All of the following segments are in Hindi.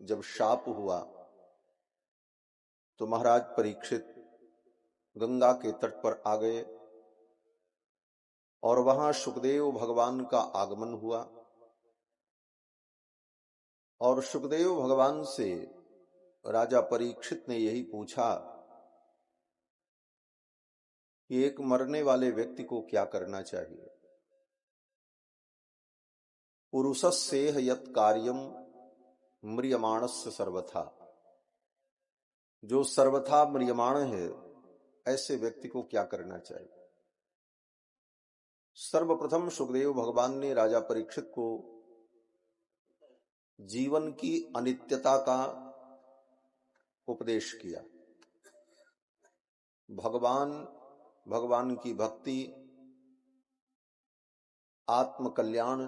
जब शाप हुआ तो महाराज परीक्षित गंगा के तट पर आ गए और वहां सुखदेव भगवान का आगमन हुआ और सुखदेव भगवान से राजा परीक्षित ने यही पूछा कि एक मरने वाले व्यक्ति को क्या करना चाहिए। पुरुषस्येह यत् कार्यम म्रियमाणस्य सर्वथा, जो सर्वथा म्रियमाण है ऐसे व्यक्ति को क्या करना चाहिए। सर्वप्रथम सुखदेव भगवान ने राजा परीक्षित को जीवन की अनित्यता का उपदेश किया। भगवान की भक्ति, आत्म कल्याण,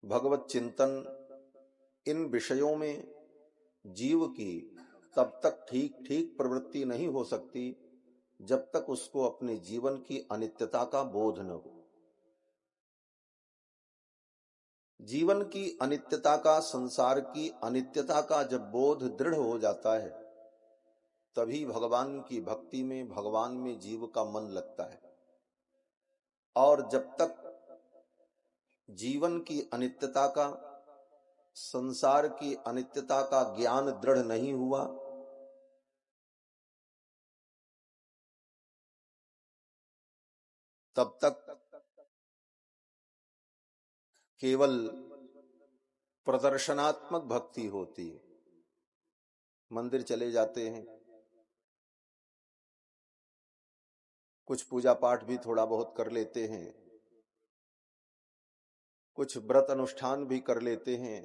भगवत चिंतन, इन विषयों में जीव की तब तक ठीक प्रवृत्ति नहीं हो सकती जब तक उसको अपने जीवन की अनित्यता का बोध न हो। जीवन की अनित्यता का, संसार की अनित्यता का जब बोध दृढ़ हो जाता है तभी भगवान की भक्ति में, भगवान में जीव का मन लगता है। और जब तक जीवन की अनित्यता का, संसार की अनित्यता का ज्ञान दृढ़ नहीं हुआ तब तक केवल प्रदर्शनात्मक भक्ति होती है। मंदिर चले जाते हैं, कुछ पूजा पाठ भी थोड़ा बहुत कर लेते हैं, कुछ व्रत अनुष्ठान भी कर लेते हैं,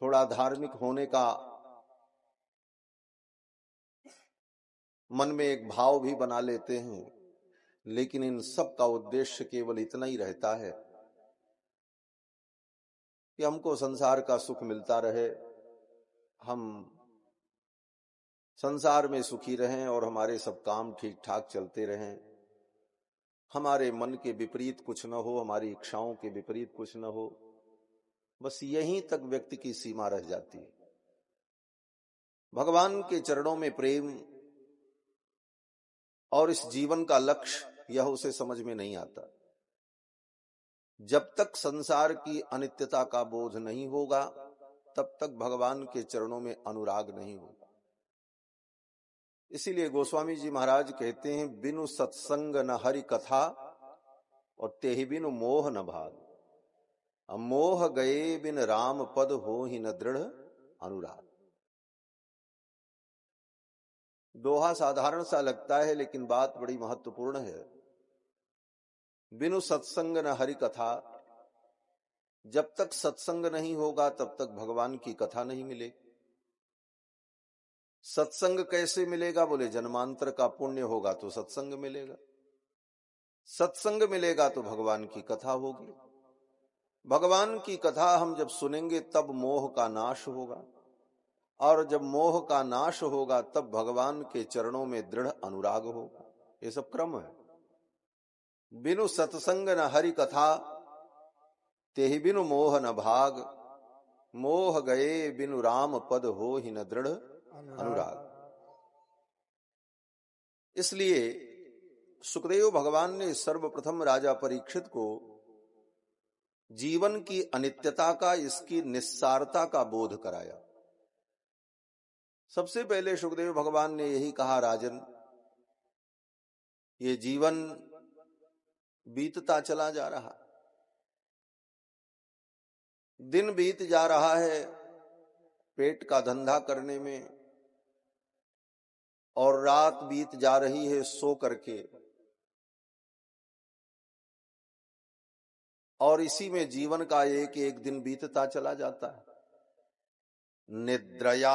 थोड़ा धार्मिक होने का मन में एक भाव भी बना लेते हैं, लेकिन इन सब का उद्देश्य केवल इतना ही रहता है कि हमको संसार का सुख मिलता रहे, हम संसार में सुखी रहें और हमारे सब काम ठीक ठाक चलते रहें, हमारे मन के विपरीत कुछ न हो, हमारी इच्छाओं के विपरीत कुछ न हो। बस यहीं तक व्यक्ति की सीमा रह जाती है। भगवान के चरणों में प्रेम और इस जीवन का लक्ष्य यह उसे समझ में नहीं आता। जब तक संसार की अनित्यता का बोध नहीं होगा तब तक भगवान के चरणों में अनुराग नहीं होगा। इसीलिए गोस्वामी जी महाराज कहते हैं, बिनु सत्संग न हरि कथा और तेहि बिनु मोह न भाग, मोह गए बिन राम पद हो ही न दृढ़ अनुराग। दोहा साधारण सा लगता है लेकिन बात बड़ी महत्वपूर्ण है। बिनु सत्संग न हरि कथा, जब तक सत्संग नहीं होगा तब तक भगवान की कथा नहीं मिलेगी। सत्संग कैसे मिलेगा? बोले जन्मांतर का पुण्य होगा तो सत्संग मिलेगा, सत्संग मिलेगा तो भगवान की कथा होगी। भगवान की कथा हम जब सुनेंगे तब मोह का नाश होगा, और जब मोह का नाश होगा तब भगवान के चरणों में दृढ़ अनुराग होगा। ये सब क्रम है। बिनु सत्संग न हरि कथा तेहि बिनु मोह न भाग, मोह गए बिनु राम पद हो ही न दृढ़ अनुराग। इसलिए सुखदेव भगवान ने सर्वप्रथम राजा परीक्षित को जीवन की अनित्यता का, इसकी निस्सारता का बोध कराया। सबसे पहले सुखदेव भगवान ने यही कहा, राजन, ये जीवन बीतता चला जा रहा, दिन बीत जा रहा है पेट का धंधा करने में, और रात बीत जा रही है सो करके, और इसी में जीवन का एक एक दिन बीतता चला जाता है। निद्रया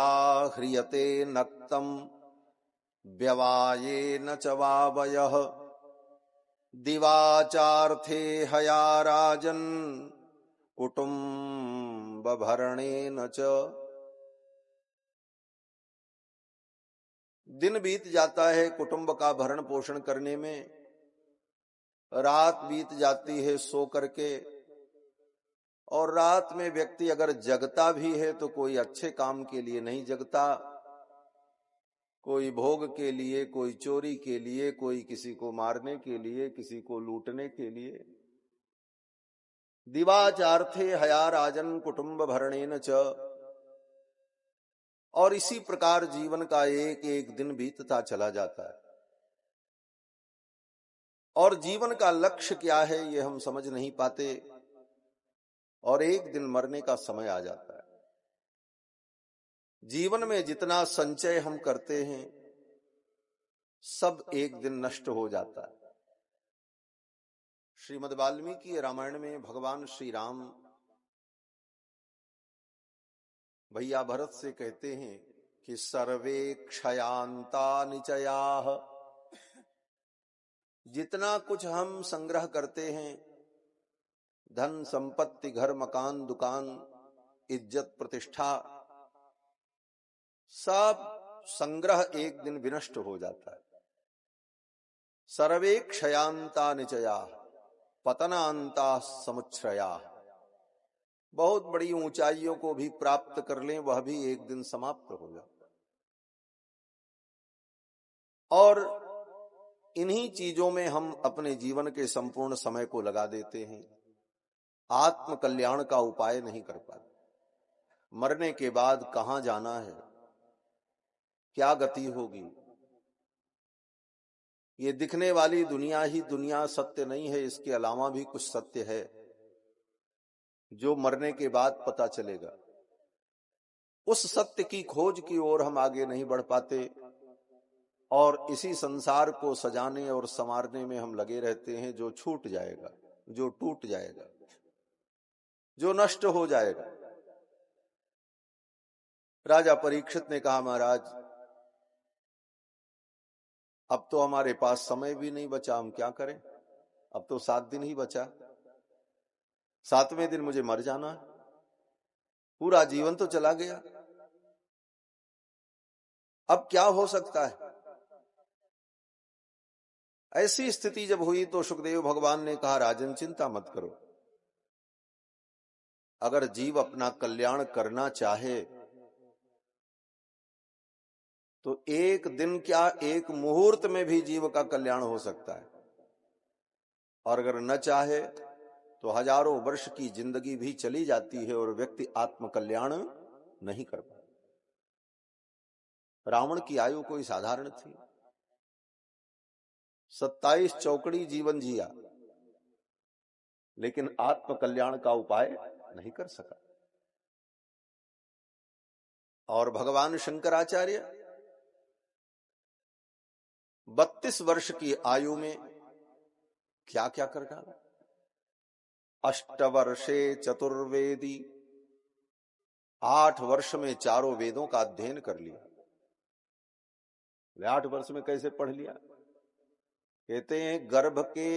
ह्रियते नक्तम व्यवाये न च वावयः, दिवाचार्थे हया राजन कुटुम्ब भरणे न च। दिन बीत जाता है कुटुंब का भरण पोषण करने में, रात बीत जाती है सो करके, और रात में व्यक्ति अगर जगता भी है तो कोई अच्छे काम के लिए नहीं जगता, कोई भोग के लिए, कोई चोरी के लिए, कोई किसी को मारने के लिए, किसी को लूटने के लिए। दिवाचार्थे हया राजन कुटुंब भरणेन च। और इसी प्रकार जीवन का एक एक दिन बीतता चला जाता है और जीवन का लक्ष्य क्या है ये हम समझ नहीं पाते और एक दिन मरने का समय आ जाता है। जीवन में जितना संचय हम करते हैं सब एक दिन नष्ट हो जाता है। श्रीमद् वाल्मीकि रामायण में भगवान श्री राम भैया भरत से कहते हैं कि सर्वे क्षयांता निचयाः। जितना कुछ हम संग्रह करते हैं, धन संपत्ति, घर मकान दुकान, इज्जत प्रतिष्ठा, सब संग्रह एक दिन विनष्ट हो जाता है। सर्वे क्षयांता निचयाः पतनांता समुच्छ्रयाः। बहुत बड़ी ऊंचाइयों को भी प्राप्त कर लें वह भी एक दिन समाप्त हो जाता है। और इन्हीं चीजों में हम अपने जीवन के संपूर्ण समय को लगा देते हैं, आत्म कल्याण का उपाय नहीं कर पाते। मरने के बाद कहां जाना है, क्या गति होगी, ये दिखने वाली दुनिया ही दुनिया सत्य नहीं है, इसके अलावा भी कुछ सत्य है जो मरने के बाद पता चलेगा। उस सत्य की खोज की ओर हम आगे नहीं बढ़ पाते और इसी संसार को सजाने और संवारने में हम लगे रहते हैं, जो छूट जाएगा, जो टूट जाएगा, जो नष्ट हो जाएगा। राजा परीक्षित ने कहा, महाराज अब तो हमारे पास समय भी नहीं बचा, हम क्या करें, अब तो 7 दिन ही बचा, 7वें दिन मुझे मर जाना है, पूरा जीवन तो चला गया, अब क्या हो सकता है। ऐसी स्थिति जब हुई तो सुखदेव भगवान ने कहा, राजन चिंता मत करो, अगर जीव अपना कल्याण करना चाहे तो एक दिन क्या, एक मुहूर्त में भी जीव का कल्याण हो सकता है, और अगर न चाहे तो हजारों वर्ष की जिंदगी भी चली जाती है और व्यक्ति आत्म कल्याण नहीं कर पाता। रावण की आयु कोई साधारण थी, 27 चौकड़ी जीवन जिया, लेकिन आत्म कल्याण का उपाय नहीं कर सका। और भगवान शंकराचार्य 32 वर्ष की आयु में क्या क्या कर डाला। 8 वर्षे चतुर्वेदी, 8 वर्ष में चारों वेदों का अध्ययन कर लिया। 8 वर्ष में कैसे पढ़ लिया? कहते हैं गर्भ के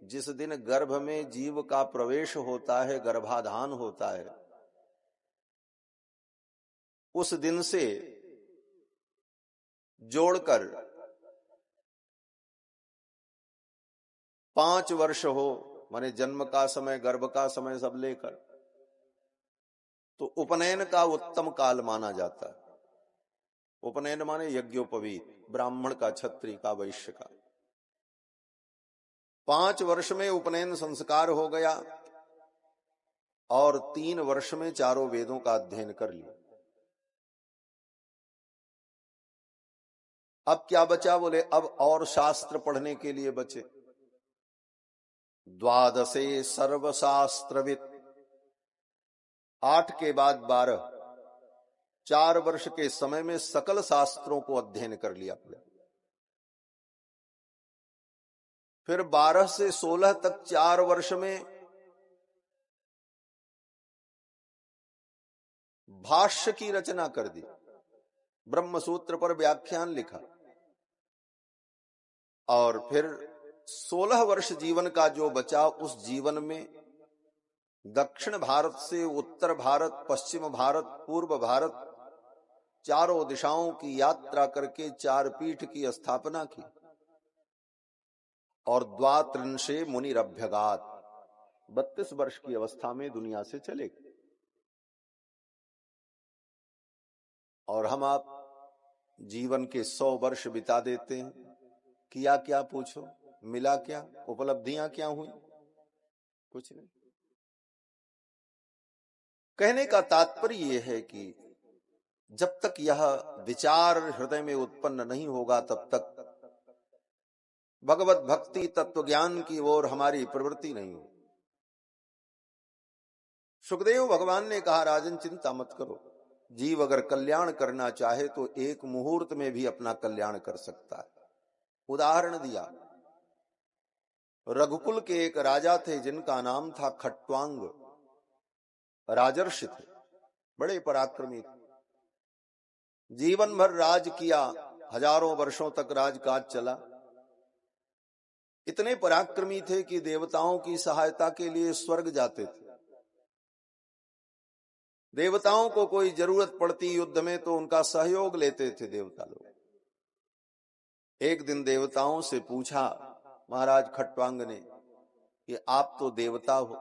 जिस दिन गर्भ में जीव का प्रवेश होता है, गर्भाधान होता है, उस दिन से जोड़कर 5 वर्ष हो, माने जन्म का समय, गर्भ का समय सब लेकर, तो उपनयन का उत्तम काल माना जाता है। उपनयन माने यज्ञोपवीत, ब्राह्मण का, क्षत्रिय का, वैश्य का। 5 वर्ष में उपनयन संस्कार हो गया और 3 वर्ष में चारों वेदों का अध्ययन कर लिया। अब क्या बचा? बोले अब और शास्त्र पढ़ने के लिए बचे। 12 सर्वशास्त्रविद, 8 के बाद 12, 4 वर्ष के समय में सकल शास्त्रों को अध्ययन कर लिया। फिर 12 से 16 तक 4 वर्ष में भाष्य की रचना कर दी, ब्रह्म सूत्र पर व्याख्यान लिखा। और फिर 16 वर्ष जीवन का जो बचा, उस जीवन में दक्षिण भारत से उत्तर भारत, पश्चिम भारत, पूर्व भारत, चारों दिशाओं की यात्रा करके 4 पीठ की स्थापना की। और 32 मुनिरभ्यगात, 32 वर्ष की अवस्था में दुनिया से चले गए। और हम आप जीवन के 100 वर्ष बिता देते हैं। किया क्या पूछो, मिला क्या, उपलब्धियां क्या हुई? कुछ नहीं। कहने का तात्पर्य यह है कि जब तक यह विचार हृदय में उत्पन्न नहीं होगा तब तक भगवत भक्ति तत्व ज्ञान की ओर हमारी प्रवृत्ति नहीं होगी। सुखदेव भगवान ने कहा, राजन चिंता मत करो, जीव अगर कल्याण करना चाहे तो एक मुहूर्त में भी अपना कल्याण कर सकता है। उदाहरण दिया, रघुकुल के एक राजा थे जिनका नाम था खट्वांग। राजर्षि थे, बड़े पराक्रमी थे, जीवन भर राज किया, हजारों वर्षों तक राजकाज चला। इतने पराक्रमी थे कि देवताओं की सहायता के लिए स्वर्ग जाते थे। देवताओं को कोई जरूरत पड़ती युद्ध में तो उनका सहयोग लेते थे देवता लोग। एक दिन देवताओं से पूछा महाराज खट्वांग ने कि आप तो देवता हो,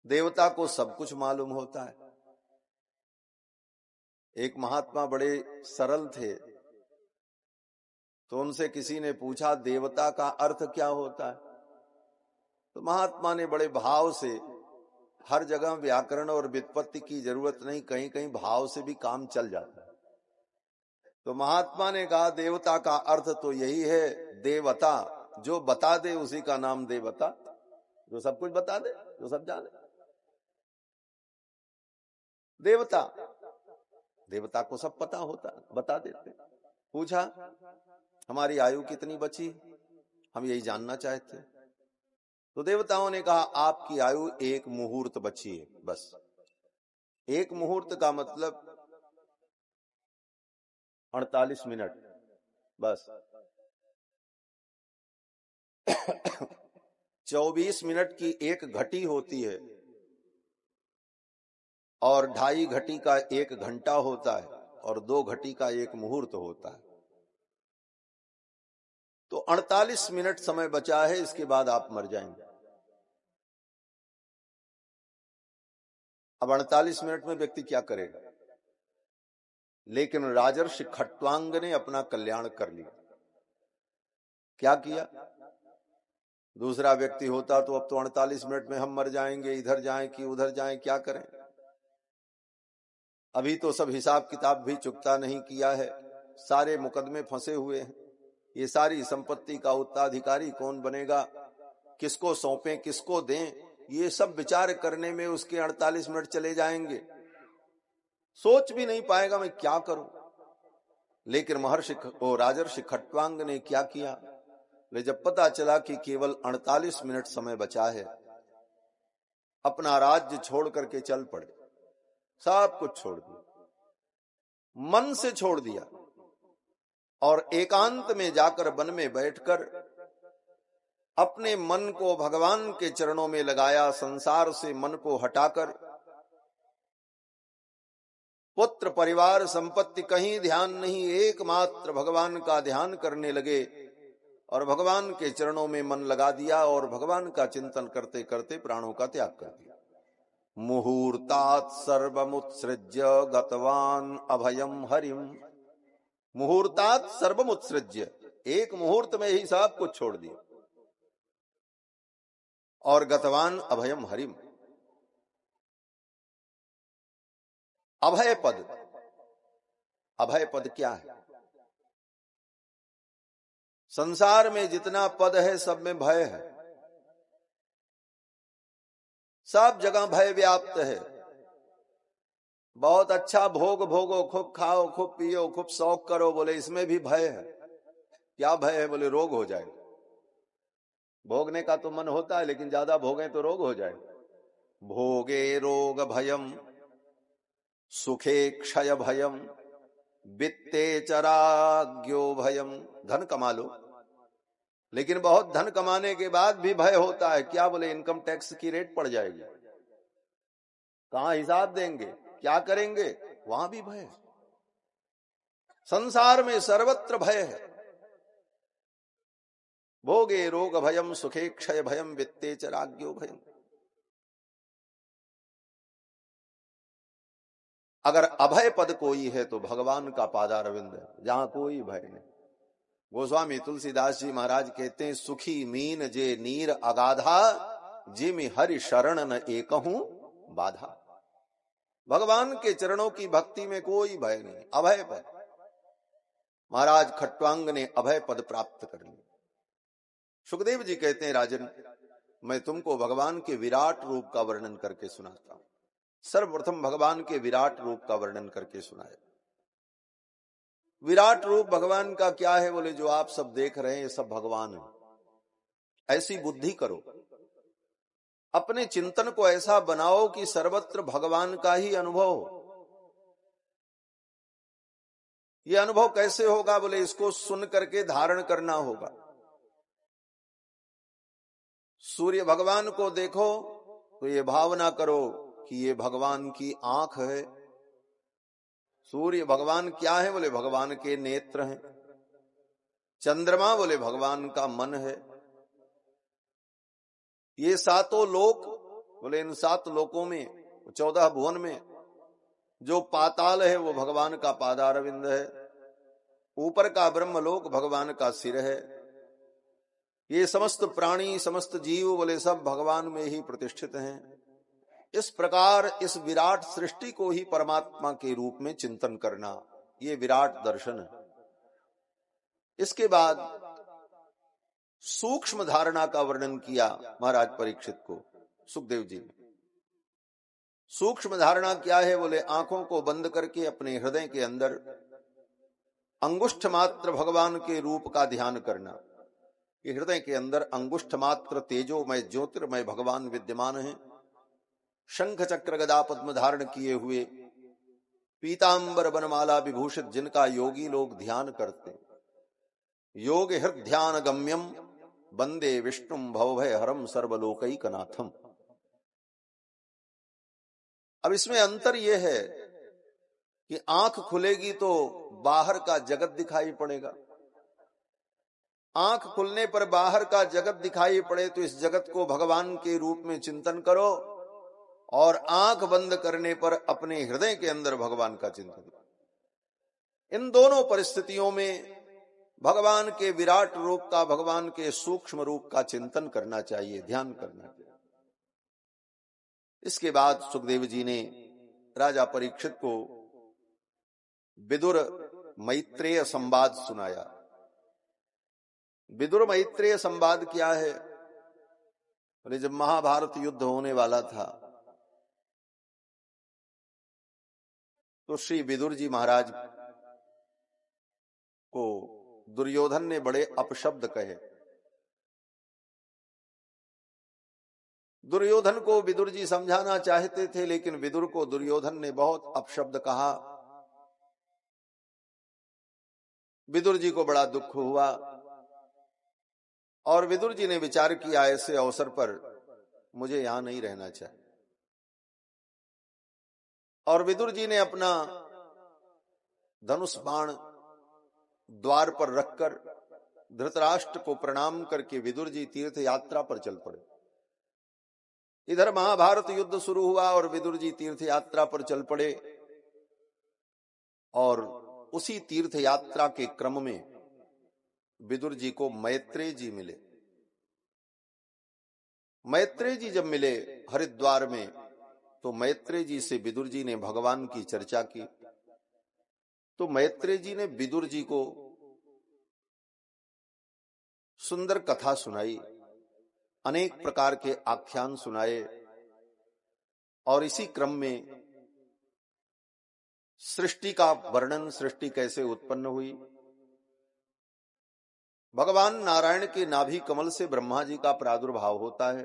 देवता को सब कुछ मालूम होता है। एक महात्मा बड़े सरल थे, तो उनसे किसी ने पूछा देवता का अर्थ क्या होता है? तो महात्मा ने बड़े भाव से, हर जगह व्याकरण और व्युत्पत्ति की जरूरत नहीं, कहीं कहीं भाव से भी काम चल जाता है। तो महात्मा ने कहा देवता का अर्थ तो यही है, देवता, जो बता दे उसी का नाम देवता, जो सब कुछ बता दे, जो सब जाने। देवता, देवता को सब पता होता, बता देते। पूछा हमारी आयु कितनी बची, हम यही जानना चाहते। तो देवताओं ने कहा आपकी आयु 1 मुहूर्त बची है, बस। 1 मुहूर्त का मतलब 48 मिनट, बस। 24 मिनट की एक घटी होती है और 2.5 घटी का 1 घंटा होता है और 2 घटी का 1 मुहूर्त होता है। तो 48 मिनट समय बचा है, इसके बाद आप मर जाएंगे। अब 48 मिनट में व्यक्ति क्या करेगा? लेकिन राजर्षि खट्वांग ने अपना कल्याण कर लिया। क्या किया? दूसरा व्यक्ति होता तो अब तो 48 मिनट में हम मर जाएंगे, इधर जाएं कि उधर जाएं, क्या करें? अभी तो सब हिसाब किताब भी चुकता नहीं किया है, सारे मुकदमे फंसे हुए हैं। ये सारी संपत्ति का उत्तराधिकारी कौन बनेगा, किसको सौंपें, किसको दें, ये सब विचार करने में उसके 48 मिनट चले जाएंगे। सोच भी नहीं पाएगा मैं क्या करूं। लेकिन महर्षि राजर्षि खट्वांग ने क्या किया? जब पता चला कि केवल 48 मिनट समय बचा है, अपना राज्य छोड़ करके चल पड़े। सब कुछ छोड़ दिया, मन से छोड़ दिया, और एकांत में जाकर वन में बैठकर अपने मन को भगवान के चरणों में लगाया। संसार से मन को हटाकर पुत्र परिवार संपत्ति कहीं ध्यान नहीं, एकमात्र भगवान का ध्यान करने लगे और भगवान के चरणों में मन लगा दिया और भगवान का चिंतन करते करते प्राणों का त्याग कर दिया। मुहूर्तात् सर्वमुत्सृज्य गतवान अभयम हरिम। मुहूर्तात् सर्वमुत्सृज्य, 1 मुहूर्त में ही सब कुछ छोड़ दिया। और गतवान अभयम हरिम, अभय पद। अभय पद क्या है? संसार में जितना पद है सब में भय है, सब जगह भय व्याप्त है। बहुत अच्छा भोग भोगो, खूब खाओ, खूब पियो, खूब शौक करो, बोले इसमें भी भय है। क्या भय है? बोले रोग हो जाए। भोगने का तो मन होता है, लेकिन ज्यादा भोगें तो रोग हो जाए। भोगे रोग भयम, सुखे क्षय भयम, वित्ते चराग्यो भयम। धन कमा लो, लेकिन बहुत धन कमाने के बाद भी भय होता है। क्या? बोले इनकम टैक्स की रेट पड़ जाएगी, कहां हिसाब देंगे, क्या करेंगे, वहां भी भय है। संसार में सर्वत्र भय है। भोगे रोग भयम सुखे क्षय भयम वित्ते च राज्ञो भयम। अगर अभय पद कोई है तो भगवान का पादारविंद है, जहां कोई भय नहीं। गोस्वामी तुलसीदास जी महाराज कहते हैं, सुखी मीन जे नीर अगाधा, जिमि हरि शरण न एकहूं बाधा। भगवान के चरणों की भक्ति में कोई भय नहीं, अभय पद। महाराज खट्वांग ने अभय पद प्राप्त कर लिया। सुखदेव जी कहते हैं, राजन मैं तुमको भगवान के विराट रूप का वर्णन करके सुनाता हूं। सर्वप्रथम भगवान के विराट रूप का वर्णन करके सुनाया। विराट रूप भगवान का क्या है? बोले जो आप सब देख रहे हैं ये सब भगवान है। ऐसी बुद्धि करो, अपने चिंतन को ऐसा बनाओ कि सर्वत्र भगवान का ही अनुभव हो। यह अनुभव कैसे होगा? बोले इसको सुन करके धारण करना होगा। सूर्य भगवान को देखो तो ये भावना करो कि ये भगवान की आंख है। सूर्य भगवान क्या है? बोले भगवान के नेत्र हैं। चंद्रमा बोले भगवान का मन है। ये सातों लोक बोले इन 7 लोकों में 14 भुवन में जो पाताल है वो भगवान का पादारविंद है। ऊपर का ब्रह्मलोक भगवान का सिर है। ये समस्त प्राणी समस्त जीव बोले सब भगवान में ही प्रतिष्ठित हैं। इस प्रकार इस विराट सृष्टि को ही परमात्मा के रूप में चिंतन करना, ये विराट दर्शन है। इसके बाद सूक्ष्म धारणा का वर्णन किया महाराज परीक्षित को सुखदेव जी ने। सूक्ष्म धारणा क्या है? बोले आंखों को बंद करके अपने हृदय के अंदर अंगुष्ठ मात्र भगवान के रूप का ध्यान करना। ये हृदय के अंदर अंगुष्ठ मात्र तेजोमय ज्योतिर्मय भगवान विद्यमान है। शंख चक्र गदा पद्म धारण किए हुए, पीतांबर बनमाला विभूषित, जिनका योगी लोग ध्यान करते हैं। योग हृदय गम्यम वंदे विष्णुम भवभय हरम सर्वलोकैकनाथम। अब इसमें अंतर यह है कि आंख खुलेगी तो बाहर का जगत दिखाई पड़ेगा। आंख खुलने पर बाहर का जगत दिखाई पड़े तो इस जगत को भगवान के रूप में चिंतन करो, और आंख बंद करने पर अपने हृदय के अंदर भगवान का चिंतन। इन दोनों परिस्थितियों में भगवान के विराट रूप का, भगवान के सूक्ष्म रूप का चिंतन करना चाहिए, ध्यान करना चाहिए। इसके बाद सुखदेव जी ने राजा परीक्षित को विदुर मैत्रेय संवाद सुनाया। विदुर मैत्रेय संवाद क्या है? बोले जब महाभारत युद्ध होने वाला था तो श्री विदुर जी महाराज को दुर्योधन ने बड़े अपशब्द कहे। दुर्योधन को विदुर जी समझाना चाहते थे, लेकिन विदुर को दुर्योधन ने बहुत अपशब्द कहा। विदुर जी को बड़ा दुख हुआ और विदुर जी ने विचार किया ऐसे अवसर पर मुझे यहां नहीं रहना चाहिए। और विदुर जी ने अपना धनुष बाण द्वार पर रखकर धृतराष्ट्र को प्रणाम करके विदुर जी तीर्थ यात्रा पर चल पड़े। इधर महाभारत युद्ध शुरू हुआ और विदुर जी तीर्थ यात्रा पर चल पड़े। और उसी तीर्थ यात्रा के क्रम में विदुर जी को मैत्रेय जी मिले। मैत्रेय जी जब मिले हरिद्वार में, तो मैत्रेय जी से विदुर जी ने भगवान की चर्चा की। तो मैत्रेय जी ने विदुर जी को सुंदर कथा सुनाई, अनेक प्रकार के आख्यान सुनाए, और इसी क्रम में सृष्टि का वर्णन, सृष्टि कैसे उत्पन्न हुई। भगवान नारायण के नाभि कमल से ब्रह्मा जी का प्रादुर्भाव होता है।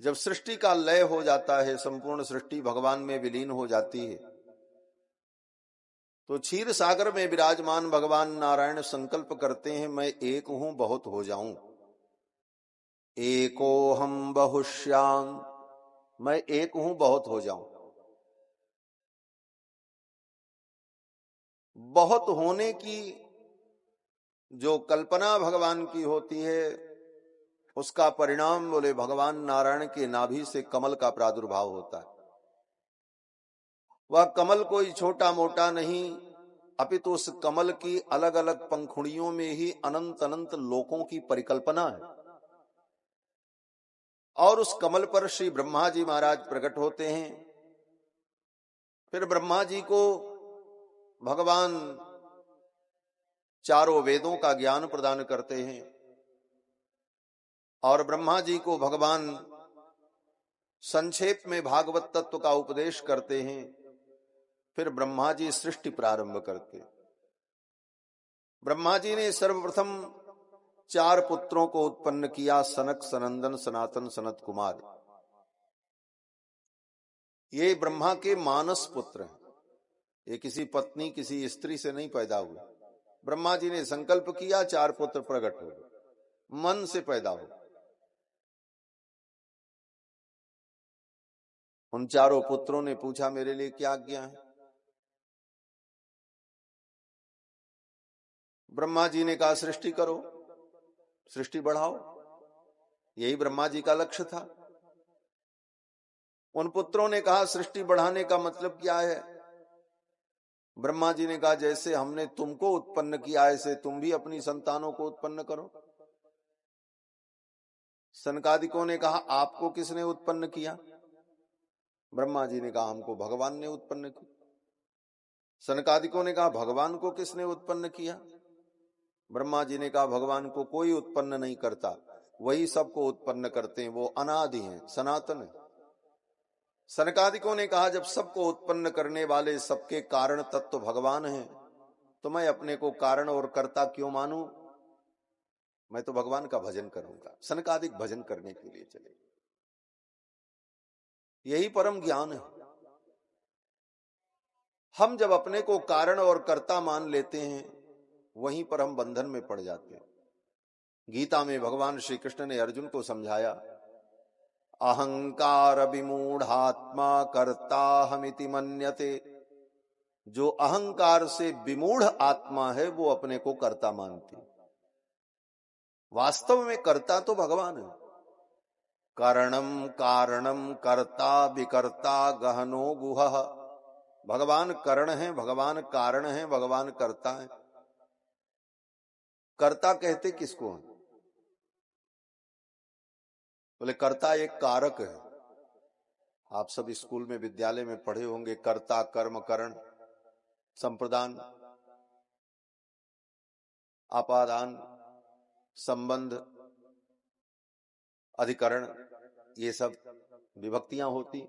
जब सृष्टि का लय हो जाता है, संपूर्ण सृष्टि भगवान में विलीन हो जाती है, तो क्षीर सागर में विराजमान भगवान नारायण संकल्प करते हैं, मैं एक हूं बहुत हो जाऊं। एको हम बहुश्याम, मैं एक हूं बहुत हो जाऊं। बहुत होने की जो कल्पना भगवान की होती है उसका परिणाम बोले भगवान नारायण के नाभि से कमल का प्रादुर्भाव होता है। वह कमल कोई छोटा मोटा नहीं, अपितु उस कमल की अलग अलग पंखुड़ियों में ही अनंत अनंत लोकों की परिकल्पना है। और उस कमल पर श्री ब्रह्मा जी महाराज प्रकट होते हैं। फिर ब्रह्मा जी को भगवान चारों वेदों का ज्ञान प्रदान करते हैं और ब्रह्मा जी को भगवान संक्षेप में भागवत तत्व का उपदेश करते हैं। फिर ब्रह्मा जी सृष्टि प्रारंभ करते। ब्रह्मा जी ने सर्वप्रथम 4 पुत्रों को उत्पन्न किया, सनक, सनंदन, सनातन, सनत कुमार। ये ब्रह्मा के मानस पुत्र हैं। ये किसी पत्नी किसी स्त्री से नहीं पैदा हुए। ब्रह्मा जी ने संकल्प किया 4 पुत्र प्रकट हो, मन से पैदा हो। उन चारों पुत्रों ने पूछा मेरे लिए क्या आज्ञा है। ब्रह्मा जी ने कहा सृष्टि करो, सृष्टि बढ़ाओ। यही ब्रह्मा जी का लक्ष्य था। उन पुत्रों ने कहा सृष्टि बढ़ाने का मतलब क्या है। ब्रह्मा जी ने कहा जैसे हमने तुमको उत्पन्न किया ऐसे तुम भी अपनी संतानों को उत्पन्न करो। सनकादिकों ने कहा आपको किसने उत्पन्न किया। ब्रह्मा जी ने कहा हमको भगवान ने उत्पन्न किया। सनकादिकों ने कहा भगवान को किसने उत्पन्न किया। ब्रह्मा जी ने कहा भगवान को कोई उत्पन्न नहीं करता, वही सबको उत्पन्न करते हैं, वो अनादि हैं, सनातन है। सनकादिकों ने कहा जब सबको उत्पन्न करने वाले सबके कारण तत्व भगवान हैं तो मैं अपने को कारण और कर्ता क्यों मानूं। मैं तो भगवान का भजन करूंगा। सनकादिक भजन करने के लिए चले। यही परम ज्ञान है। हम जब अपने को कारण और कर्ता मान लेते हैं वहीं पर हम बंधन में पड़ जाते हैं। गीता में भगवान श्री कृष्ण ने अर्जुन को समझाया, अहंकार विमूढ़ात्मा कर्ता हमिति मन्यते। जो अहंकार से विमूढ़ आत्मा है वो अपने को कर्ता मानती। वास्तव में कर्ता तो भगवान है। कारणम कारणम कर्ता विकर्ता गहनो गुहः। भगवान करण है, भगवान कारण है, भगवान कर्ता है। कर्ता कहते किसको है। बोले कर्ता एक कारक है। आप सब स्कूल में विद्यालय में पढ़े होंगे कर्ता, कर्म, करण, संप्रदान, आपादान, संबंध, अधिकरण, ये सब विभक्तियां होती।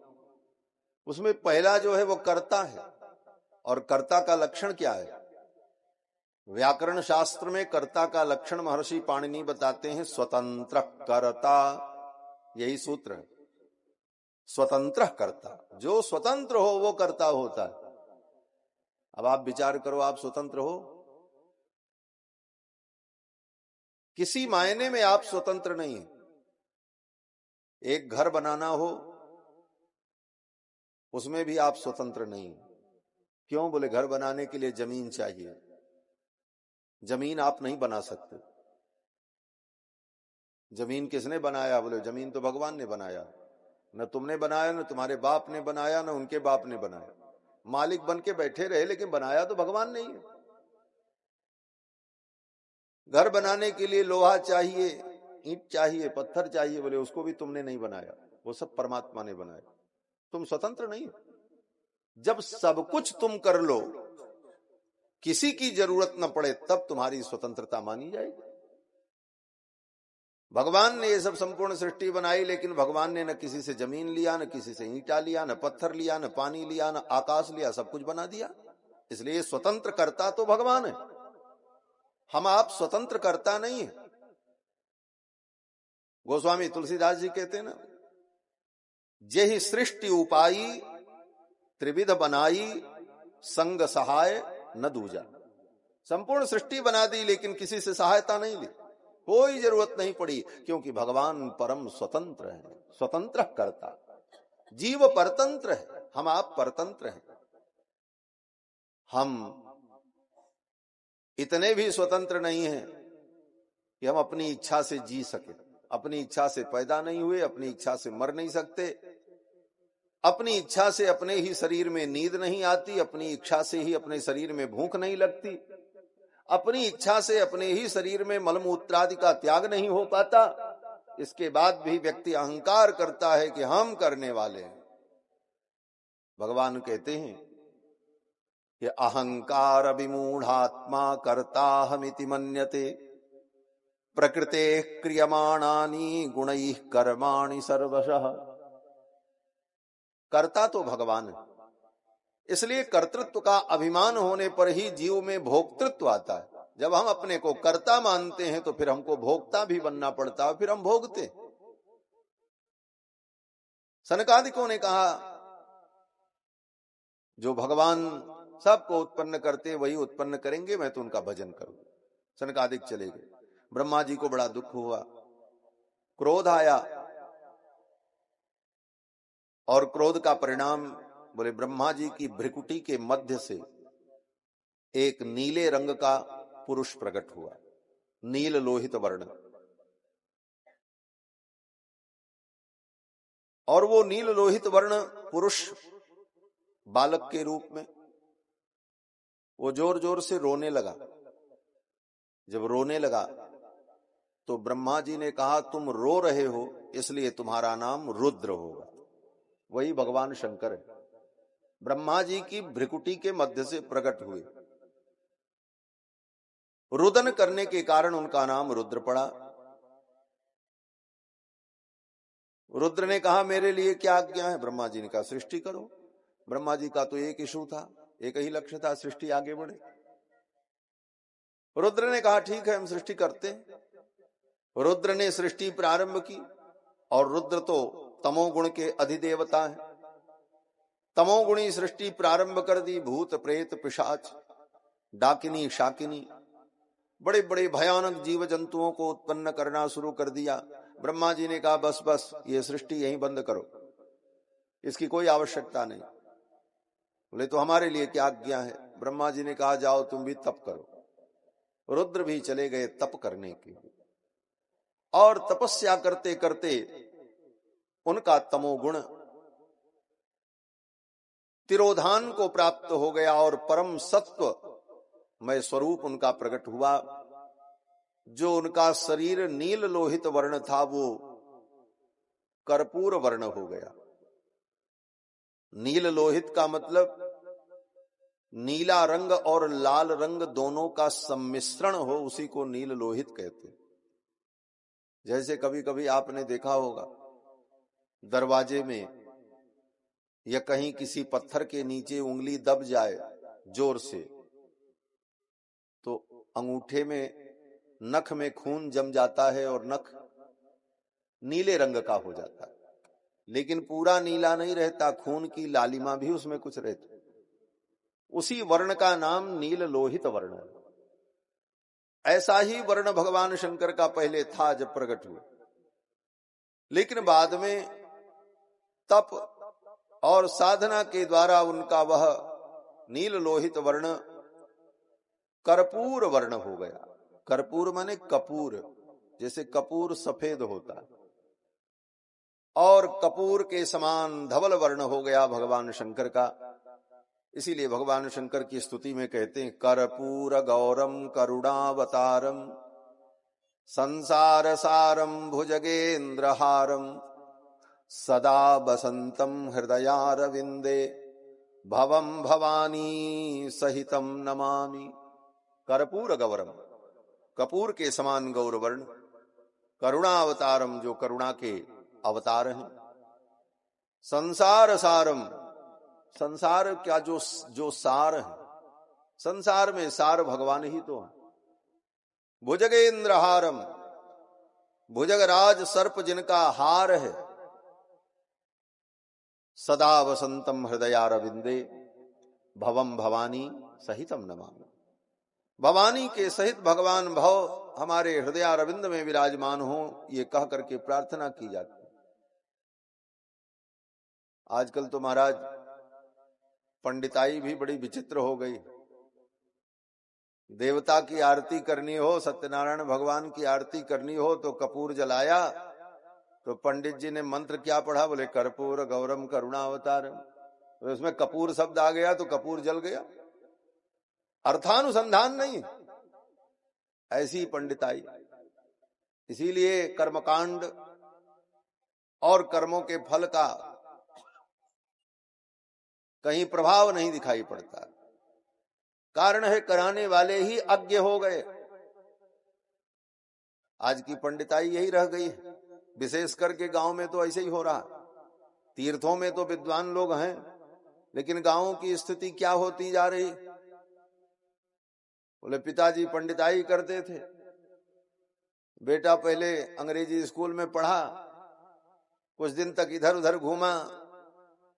उसमें पहला जो है वो कर्ता है। और कर्ता का लक्षण क्या है। व्याकरण शास्त्र में कर्ता का लक्षण महर्षि पाणिनि बताते हैं स्वतंत्र कर्ता। यही सूत्र है, स्वतंत्र कर्ता। जो स्वतंत्र हो वो कर्ता होता है। अब आप विचार करो, आप स्वतंत्र हो। किसी मायने में आप स्वतंत्र नहीं है। एक घर बनाना हो उसमें भी आप स्वतंत्र नहीं। क्यों। बोले घर बनाने के लिए जमीन चाहिए। जमीन आप नहीं बना सकते। जमीन किसने बनाया। बोले जमीन तो भगवान ने बनाया। न तुमने बनाया, न तुम्हारे बाप ने बनाया, न उनके बाप ने बनाया। मालिक बन के बैठे रहे लेकिन बनाया तो भगवान नहीं है। घर बनाने के लिए लोहा चाहिए, ईंट चाहिए, पत्थर चाहिए। बोले उसको भी तुमने नहीं बनाया, वो सब परमात्मा ने बनाया। तुम स्वतंत्र नहीं हो। जब सब कुछ तुम कर लो, किसी की जरूरत न पड़े, तब तुम्हारी स्वतंत्रता मानी जाएगी। भगवान ने ये सब संपूर्ण सृष्टि बनाई लेकिन भगवान ने न किसी से जमीन लिया, न किसी से ईंटा लिया, न पत्थर लिया, न पानी लिया, न आकाश लिया, सब कुछ बना दिया। इसलिए स्वतंत्र कर्ता तो भगवान है। हम आप स्वतंत्र कर्ता नहीं है। गोस्वामी तुलसीदास जी कहते हैं ना, जेहि सृष्टि उपाई त्रिविध बनाई संग सहाय न दूजा। संपूर्ण सृष्टि बना दी लेकिन किसी से सहायता नहीं ली, कोई जरूरत नहीं पड़ी, क्योंकि भगवान परम स्वतंत्र है। स्वतंत्र कर्ता। जीव परतंत्र है, हम आप परतंत्र हैं। हम इतने भी स्वतंत्र नहीं हैं कि हम अपनी इच्छा से जी सके। अपनी इच्छा से पैदा नहीं हुए, अपनी इच्छा से मर नहीं सकते, अपनी इच्छा से अपने ही शरीर में नींद नहीं आती, अपनी इच्छा से ही अपने शरीर में भूख नहीं लगती, अपनी इच्छा से अपने ही शरीर में मलमूत्रादि का त्याग नहीं हो पाता। इसके बाद भी व्यक्ति अहंकार करता है कि हम करने वाले हैं। भगवान कहते हैं कि अहंकार विमूढ़ात्मा कर्ताहमिति मन्यते प्रकृते क्रियमाणानि गुणैः कर्माणि सर्वशः। कर्ता तो भगवान है, इसलिए कर्तृत्व का अभिमान होने पर ही जीव में भोक्तृत्व आता है। जब हम अपने को कर्ता मानते हैं तो फिर हमको भोक्ता भी बनना पड़ता है, फिर हम भोगते। सनकादिकों ने कहा जो भगवान सबको उत्पन्न करते वही उत्पन्न करेंगे, मैं तो उनका भजन करूंगा। सनकादिक चले गए। ब्रह्मा जी को बड़ा दुख हुआ, क्रोध आया, और क्रोध का परिणाम बोले ब्रह्मा जी की भ्रिकुटी के मध्य से एक नीले रंग का पुरुष प्रकट हुआ, नील लोहित वर्ण। और वो नील लोहित वर्ण पुरुष बालक के रूप में वो जोर जोर से रोने लगा। जब रोने लगा तो ब्रह्मा जी ने कहा तुम रो रहे हो इसलिए तुम्हारा नाम रुद्र होगा। वही भगवान शंकर है, ब्रह्मा जी की भ्रिकुटी के मध्य से प्रकट हुए। रुदन करने के कारण उनका नाम रुद्र पड़ा। रुद्र ने कहा मेरे लिए क्या आज्ञा है? ब्रह्मा जी ने कहा सृष्टि करो। ब्रह्मा जी का तो एक इशू था, एक ही लक्ष्य था, सृष्टि आगे बढ़े। रुद्र ने कहा ठीक है हम सृष्टि करते हैं। रुद्र ने सृष्टि प्रारंभ की, और रुद्र तो तमोगुण के अधिदेवता हैं। तमोगुणी सृष्टि प्रारंभ कर दी। भूत प्रेत पिशाच डाकिनी शाकिनी बड़े बड़े भयानक जीव जंतुओं को उत्पन्न करना शुरू कर दिया। ब्रह्मा जी ने कहा बस बस ये सृष्टि यहीं बंद करो, इसकी कोई आवश्यकता नहीं। बोले तो हमारे लिए क्या आज्ञा है? ब्रह्मा जी ने कहा जाओ तुम भी तप करो। रुद्र भी चले गए तप करने के लिए, और तपस्या करते करते उनका तमोगुण तिरोधान को प्राप्त हो गया और परम सत्व मय स्वरूप उनका प्रकट हुआ। जो उनका शरीर नील लोहित वर्ण था वो कर्पूर वर्ण हो गया। नील लोहित का मतलब नीला रंग और लाल रंग दोनों का सम्मिश्रण हो, उसी को नील लोहित कहते हैं। जैसे कभी कभी आपने देखा होगा दरवाजे में या कहीं किसी पत्थर के नीचे उंगली दब जाए जोर से तो अंगूठे में नख में खून जम जाता है और नख नीले रंग का हो जाता है, लेकिन पूरा नीला नहीं रहता, खून की लालिमा भी उसमें कुछ रहती। उसी वर्ण का नाम नील लोहित वर्ण है। ऐसा ही वर्ण भगवान शंकर का पहले था जब प्रकट हुए, लेकिन बाद में तप और साधना के द्वारा उनका वह नील लोहित वर्ण कर्पूर वर्ण हो गया। कर्पूर माने कपूर, जैसे कपूर सफेद होता है, और कपूर के समान धवल वर्ण हो गया भगवान शंकर का। इसीलिए भगवान शंकर की स्तुति में कहते हैं कर्पूर गौरम करुणावतारम संसार सारम भुजगेन्द्रहारम सदा बसंतम हृदयारविंदे भवम भवानी सहितम नमामि। कर्पूर गौरम, कपूर के समान गौरवर्ण, करुणावतारम जो करुणा के अवतार हैं, संसार सारम, संसार क्या जो सार है, संसार में सार भगवान ही तो है। भुजगेन्द्रहारम, भुजगराज सर्प जिनका हार है, सदा वसंतम हृदयारविंदे भवम भवानी सहितम नमामि। भवानी के सहित भगवान भव हमारे हृदयारविंद में विराजमान हो, ये कह करके प्रार्थना की जाती है। आजकल तो महाराज पंडिताई भी बड़ी विचित्र हो गई। देवता की आरती करनी हो, सत्यनारायण भगवान की आरती करनी हो तो कपूर जलाया, तो पंडित जी ने मंत्र क्या पढ़ा? बोले कर्पूर गौरम करुणावतारम। तो उसमें कपूर शब्द आ गया तो कपूर जल गया, अर्थानुसंधान नहीं, ऐसी पंडिताई। इसीलिए कर्मकांड और कर्मों के फल का कहीं प्रभाव नहीं दिखाई पड़ता। कारण है कराने वाले ही अज्ञ हो गए। आज की पंडिताई यही रह गई है, विशेष करके गांव में तो ऐसे ही हो रहा। तीर्थों में तो विद्वान लोग हैं, लेकिन गांवों की स्थिति क्या होती जा रही? बोले पिताजी पंडिताई करते थे, बेटा पहले अंग्रेजी स्कूल में पढ़ा, कुछ दिन तक इधर उधर घूमा,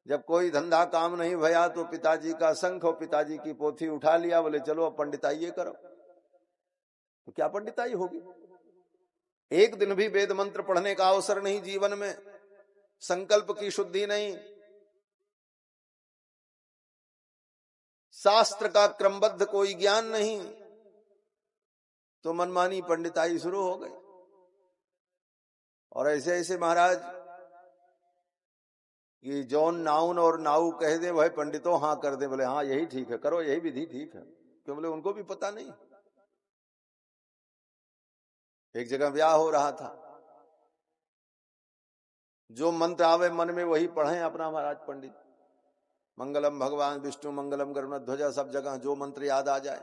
जब कोई धंधा काम नहीं भया तो पिताजी का शंख और पिताजी की पोथी उठा लिया, बोले चलो अब पंडिताई करो। तो क्या पंडिताई होगी? एक दिन भी वेद मंत्र पढ़ने का अवसर नहीं जीवन में, संकल्प की शुद्धि नहीं, शास्त्र का क्रमबद्ध कोई ज्ञान नहीं, तो मनमानी पंडिताई शुरू हो गई। और ऐसे ऐसे महाराज कि जौन नाउन और नाऊ कह दे वह पंडितों हाँ कर दे, बोले हाँ यही ठीक है, करो यही विधि ठीक है, क्यों? बोले उनको भी पता नहीं। एक जगह ब्याह हो रहा था, जो मंत्र आवे मन में वही पढ़े अपना महाराज पंडित, मंगलम भगवान विष्णु मंगलम गरुड़ध्वजा, सब जगह जो मंत्र याद आ जाए।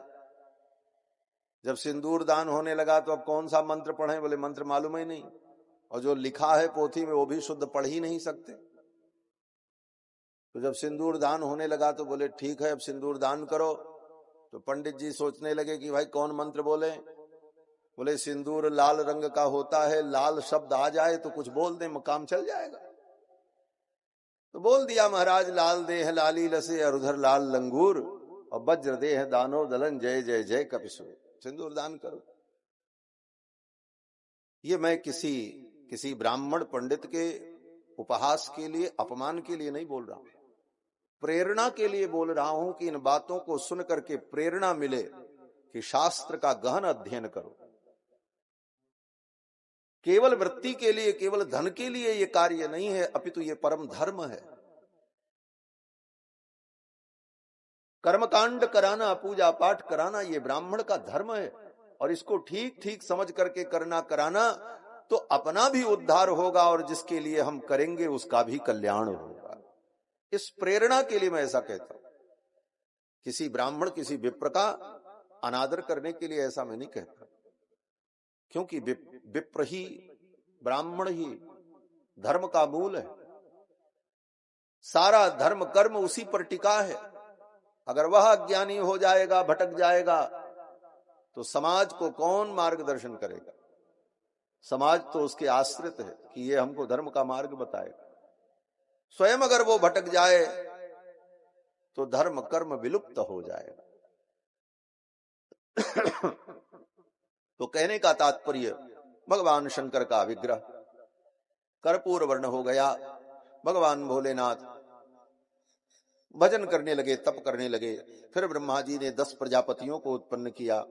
जब सिंदूर दान होने लगा तो अब कौन सा मंत्र पढ़े? बोले मंत्र मालूम ही नहीं, और जो लिखा है पोथी में वो भी शुद्ध पढ़ ही नहीं सकते। तो जब सिंदूर दान होने लगा तो बोले ठीक है अब सिंदूर दान करो। तो पंडित जी सोचने लगे कि भाई कौन मंत्र बोले? बोले सिंदूर लाल रंग का होता है, लाल शब्द आ जाए तो कुछ बोल दे, काम चल जाएगा। तो बोल दिया महाराज, लाल देह लाली लसे और उधर लाल लंगूर, और वज्र देह दानो दलन जय जय जय कपिसूर, सिंदूर दान करो। ये मैं किसी ब्राह्मण पंडित के उपहास के लिए, अपमान के लिए नहीं बोल रहा हूं, प्रेरणा के लिए बोल रहा हूं कि इन बातों को सुन करके प्रेरणा मिले कि शास्त्र का गहन अध्ययन करो। केवल वृत्ति के लिए, केवल धन के लिए ये कार्य नहीं है, अपितु ये परम धर्म है। कर्मकांड कराना, पूजा पाठ कराना, ये ब्राह्मण का धर्म है, और इसको ठीक ठीक समझ करके करना कराना तो अपना भी उद्धार होगा और जिसके लिए हम करेंगे उसका भी कल्याण होगा। इस प्रेरणा के लिए मैं ऐसा कहता हूं। किसी ब्राह्मण, किसी विप्र का अनादर करने के लिए ऐसा मैं नहीं कहता, क्योंकि विप्र ही, ब्राह्मण ही धर्म का मूल है। सारा धर्म कर्म उसी पर टिका है। अगर वह अज्ञानी हो जाएगा, भटक जाएगा, तो समाज को कौन मार्गदर्शन करेगा? समाज तो उसके आश्रित है कि ये हमको धर्म का मार्ग बताएगा। स्वयं अगर वो भटक जाए तो धर्म कर्म विलुप्त हो जाएगा। तो कहने का तात्पर्य, भगवान शंकर का विग्रह कर्पूर वर्ण हो गया। भगवान भोलेनाथ भजन करने लगे, तप करने लगे। फिर ब्रह्मा जी ने 10 प्रजापतियों को उत्पन्न किया।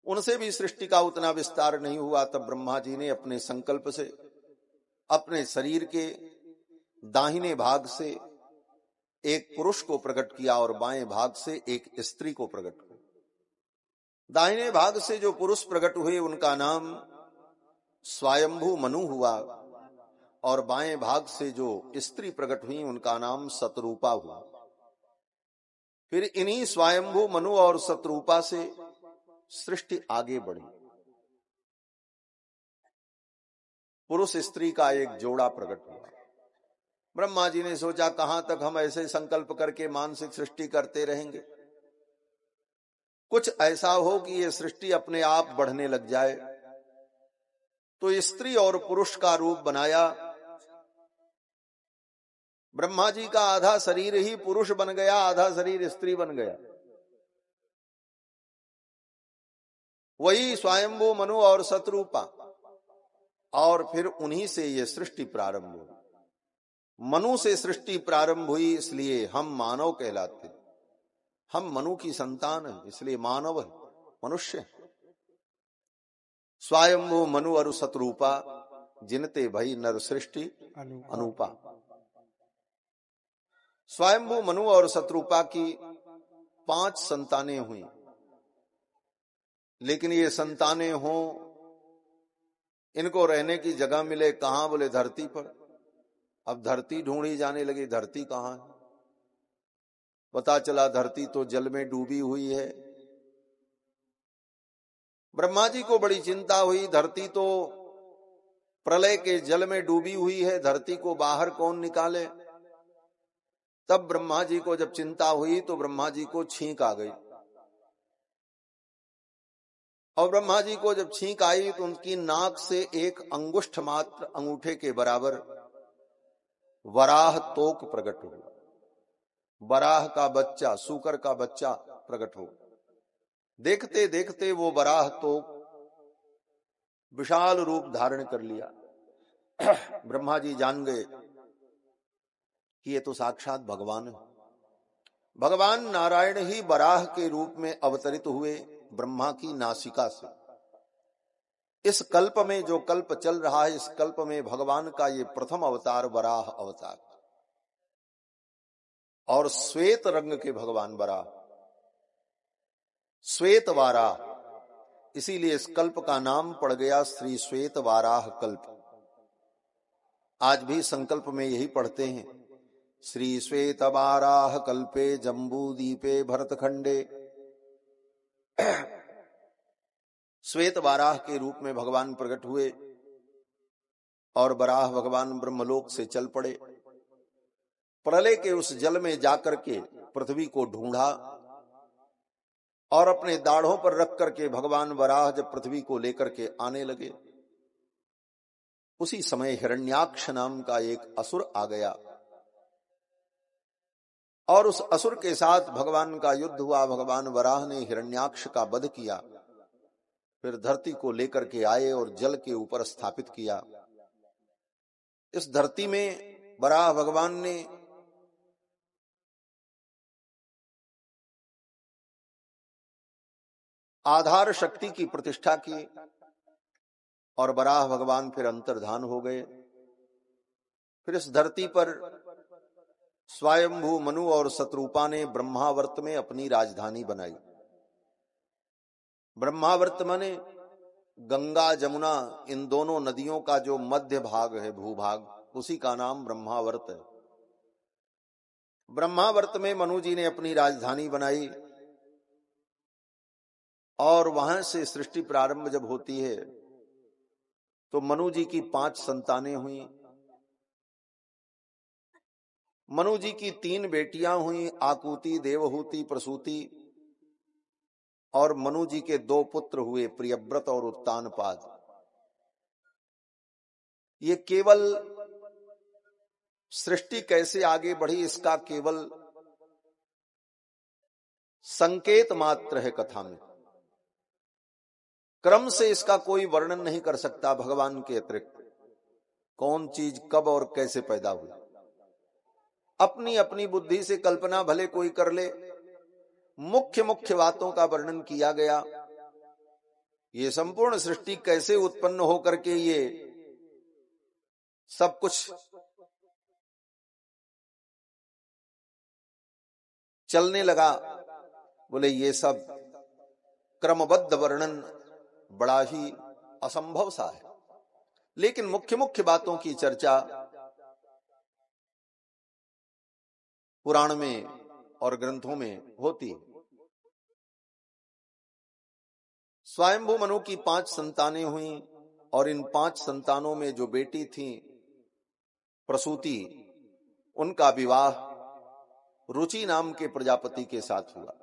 उनसे भी सृष्टि का उतना विस्तार नहीं हुआ। तब ब्रह्मा जी ने अपने संकल्प से अपने शरीर के दाहिने भाग से एक पुरुष को प्रकट किया और बाएं भाग से एक स्त्री को प्रकट किया। दाहिने भाग से जो पुरुष प्रकट हुए उनका नाम स्वयंभू मनु हुआ, और बाएं भाग से जो स्त्री प्रकट हुई उनका नाम शतरूपा हुआ। फिर इन्हीं स्वयंभू मनु और शतरूपा से सृष्टि आगे बढ़ी। पुरुष स्त्री का एक जोड़ा प्रकट हुआ। ब्रह्मा जी ने सोचा कहां तक हम ऐसे संकल्प करके मानसिक सृष्टि करते रहेंगे, कुछ ऐसा हो कि ये सृष्टि अपने आप बढ़ने लग जाए। तो स्त्री और पुरुष का रूप बनाया। ब्रह्मा जी का आधा शरीर ही पुरुष बन गया, आधा शरीर स्त्री बन गया। वही स्वयंभू मनु और शतरूपा, और फिर उन्हीं से ये सृष्टि प्रारंभ हुई। मनु से सृष्टि प्रारंभ हुई, इसलिए हम मानव कहलाते। हम मनु की संतान हैं, इसलिए मानव है, मनुष्य है। स्वयंभू मनु अरु शत्रुपा, जिनते भई नर सृष्टि अनूपा। स्वयंभू मनु और शत्रुपा की 5 संतानें हुई, लेकिन ये संतानें हों, इनको रहने की जगह मिले कहां? बोले धरती पर। अब धरती ढूंढी जाने लगी, धरती कहां है? पता चला धरती तो जल में डूबी हुई है। ब्रह्मा जी को बड़ी चिंता हुई, धरती तो प्रलय के जल में डूबी हुई है, धरती को बाहर कौन निकाले? तब ब्रह्मा जी को जब चिंता हुई तो ब्रह्मा जी को छींक आ गई, और ब्रह्मा जी को जब छींक आई तो उनकी नाक से एक अंगुष्ठ मात्र अंगूठे के बराबर वराह तोक प्रकट हुआ। वराह का बच्चा, सूकर का बच्चा प्रकट हो। देखते देखते वो वराह तोक विशाल रूप धारण कर लिया। ब्रह्मा जी जान गए कि ये तो साक्षात भगवान है। भगवान नारायण ही वराह के रूप में अवतरित हुए ब्रह्मा की नासिका से। इस कल्प में जो कल्प चल रहा है, इस कल्प में भगवान का ये प्रथम अवतार वराह अवतार, और श्वेत रंग के भगवान वराह, श्वेत वाराह, इसीलिए इस कल्प का नाम पड़ गया श्री श्वेत वाराह कल्प। आज भी संकल्प में यही पढ़ते हैं, श्री श्वेत वाराह कल्पे जम्बू दीपे भरतखंडे। श्वेत वाराह के रूप में भगवान प्रकट हुए और वराह भगवान ब्रह्मलोक से चल पड़े। प्रलय के उस जल में जाकर के पृथ्वी को ढूंढा, और अपने दाढ़ों पर रख करके भगवान वराह जब पृथ्वी को लेकर के आने लगे, उसी समय हिरण्याक्ष नाम का एक असुर आ गया, और उस असुर के साथ भगवान का युद्ध हुआ। भगवान वराह ने हिरण्याक्ष का वध किया, फिर धरती को लेकर के आए और जल के ऊपर स्थापित किया। इस धरती में वराह भगवान ने आधार शक्ति की प्रतिष्ठा की, और वराह भगवान फिर अंतर्धान हो गए। फिर इस धरती पर स्वयंभू मनु और शत्रुपा ने ब्रह्मावर्त में अपनी राजधानी बनाई। ब्रह्मावर्त माने गंगा जमुना, इन दोनों नदियों का जो मध्य भाग है, भूभाग, उसी का नाम ब्रह्मावर्त है। ब्रह्मावर्त में मनु जी ने अपनी राजधानी बनाई, और वहां से सृष्टि प्रारंभ जब होती है तो मनु जी की 5 संतानें हुई। मनु जी की 3 बेटियां हुई, आकुति, देवहूति, प्रसूति, और मनु जी के 2 पुत्र हुए, प्रियव्रत और उत्तानपाद। ये केवल सृष्टि कैसे आगे बढ़ी इसका केवल संकेत मात्र है कथा में। क्रम से इसका कोई वर्णन नहीं कर सकता भगवान के अतिरिक्त, कौन चीज कब और कैसे पैदा हुई। अपनी अपनी बुद्धि से कल्पना भले कोई कर ले, मुख्य मुख्य बातों का वर्णन किया गया। ये संपूर्ण सृष्टि कैसे उत्पन्न होकर के ये सब कुछ चलने लगा, बोले ये सब क्रमबद्ध वर्णन बड़ा ही असंभव सा है। लेकिन मुख्य मुख्य बातों की चर्चा पुराण में और ग्रंथों में होती है। स्वयंभू मनु की 5 संतानें हुई, और इन 5 संतानों में जो बेटी थी प्रसूति, उनका विवाह रुचि नाम के प्रजापति के साथ हुआ।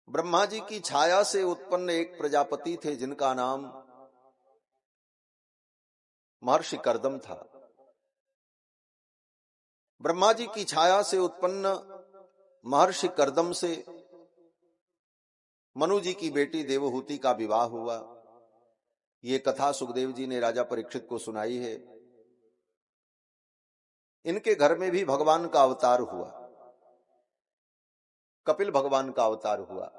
ब्रह्मा जी की छाया से उत्पन्न एक प्रजापति थे जिनका नाम महर्षि कर्दम था। ब्रह्मा जी की छाया से उत्पन्न महर्षि कर्दम से मनु जी की बेटी देवहूति का विवाह हुआ। ये कथा सुखदेव जी ने राजा परीक्षित को सुनाई है। इनके घर में भी भगवान का अवतार हुआ। कपिल भगवान का अवतार हुआ।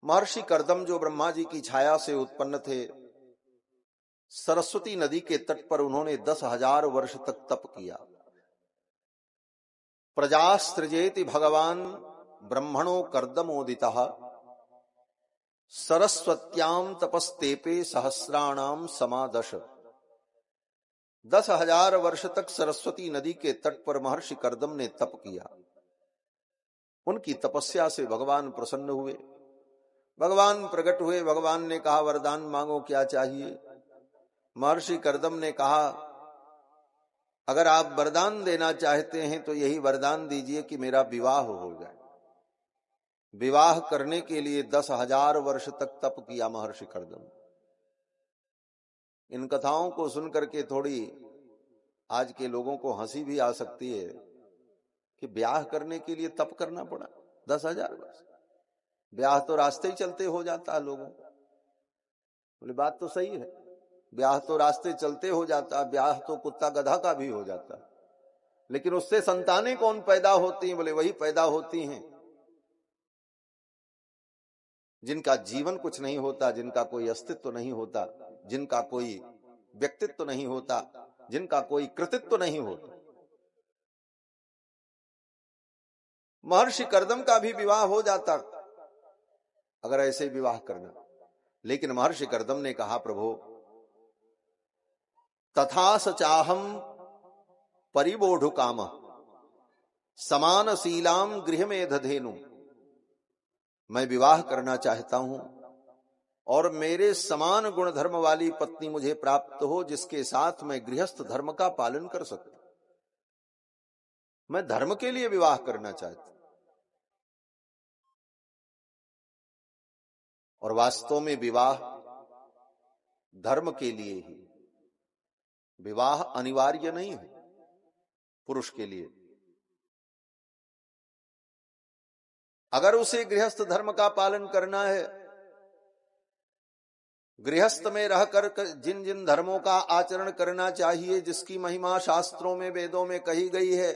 महर्षि कर्दम जो ब्रह्मा जी की छाया से उत्पन्न थे, सरस्वती नदी के तट पर उन्होंने 10,000 वर्ष तक तप किया। प्रजासृजेति भगवान ब्रह्मणो कर्दमोदितः सरस्वत्याम तपस्तेपे सहस्राणाम समादश। 10,000 वर्ष तक सरस्वती नदी के तट पर महर्षि कर्दम ने तप किया। उनकी तपस्या से भगवान प्रसन्न हुए, भगवान प्रकट हुए। भगवान ने कहा, वरदान मांगो, क्या चाहिए? महर्षि कर्दम ने कहा, अगर आप वरदान देना चाहते हैं तो यही वरदान दीजिए कि मेरा विवाह हो जाए। विवाह करने के लिए 10,000 वर्ष तक तप किया महर्षि कर्दम। इन कथाओं को सुनकर के थोड़ी आज के लोगों को हंसी भी आ सकती है कि ब्याह करने के लिए तप करना पड़ा 10,000 वर्ष। ब्याह तो रास्ते ही चलते हो जाता है लोगों को। बोले बात तो सही है, ब्याह तो रास्ते चलते हो जाता है, ब्याह तो कुत्ता गधा का भी हो जाता है, लेकिन उससे संतानें कौन पैदा होती हैं? बोले वही पैदा होती हैं जिनका जीवन कुछ नहीं होता, जिनका कोई अस्तित्व नहीं होता, जिनका कोई व्यक्तित्व नहीं होता, जिनका कोई कृतित्व नहीं होता। महर्षि कर्दम का भी विवाह हो जाता अगर ऐसे विवाह करना, लेकिन महर्षि कर्दम ने कहा, प्रभु तथा सचाहम परिबोढु काम समान शीलाम गृह में दधेनु। मैं विवाह करना चाहता हूं और मेरे समान गुण धर्म वाली पत्नी मुझे प्राप्त हो, जिसके साथ मैं गृहस्थ धर्म का पालन कर सकता। मैं धर्म के लिए विवाह करना चाहता। और वास्तव में विवाह धर्म के लिए ही, विवाह अनिवार्य नहीं है पुरुष के लिए। अगर उसे गृहस्थ धर्म का पालन करना है, गृहस्थ में रहकर जिन जिन धर्मों का आचरण करना चाहिए, जिसकी महिमा शास्त्रों में वेदों में कही गई है,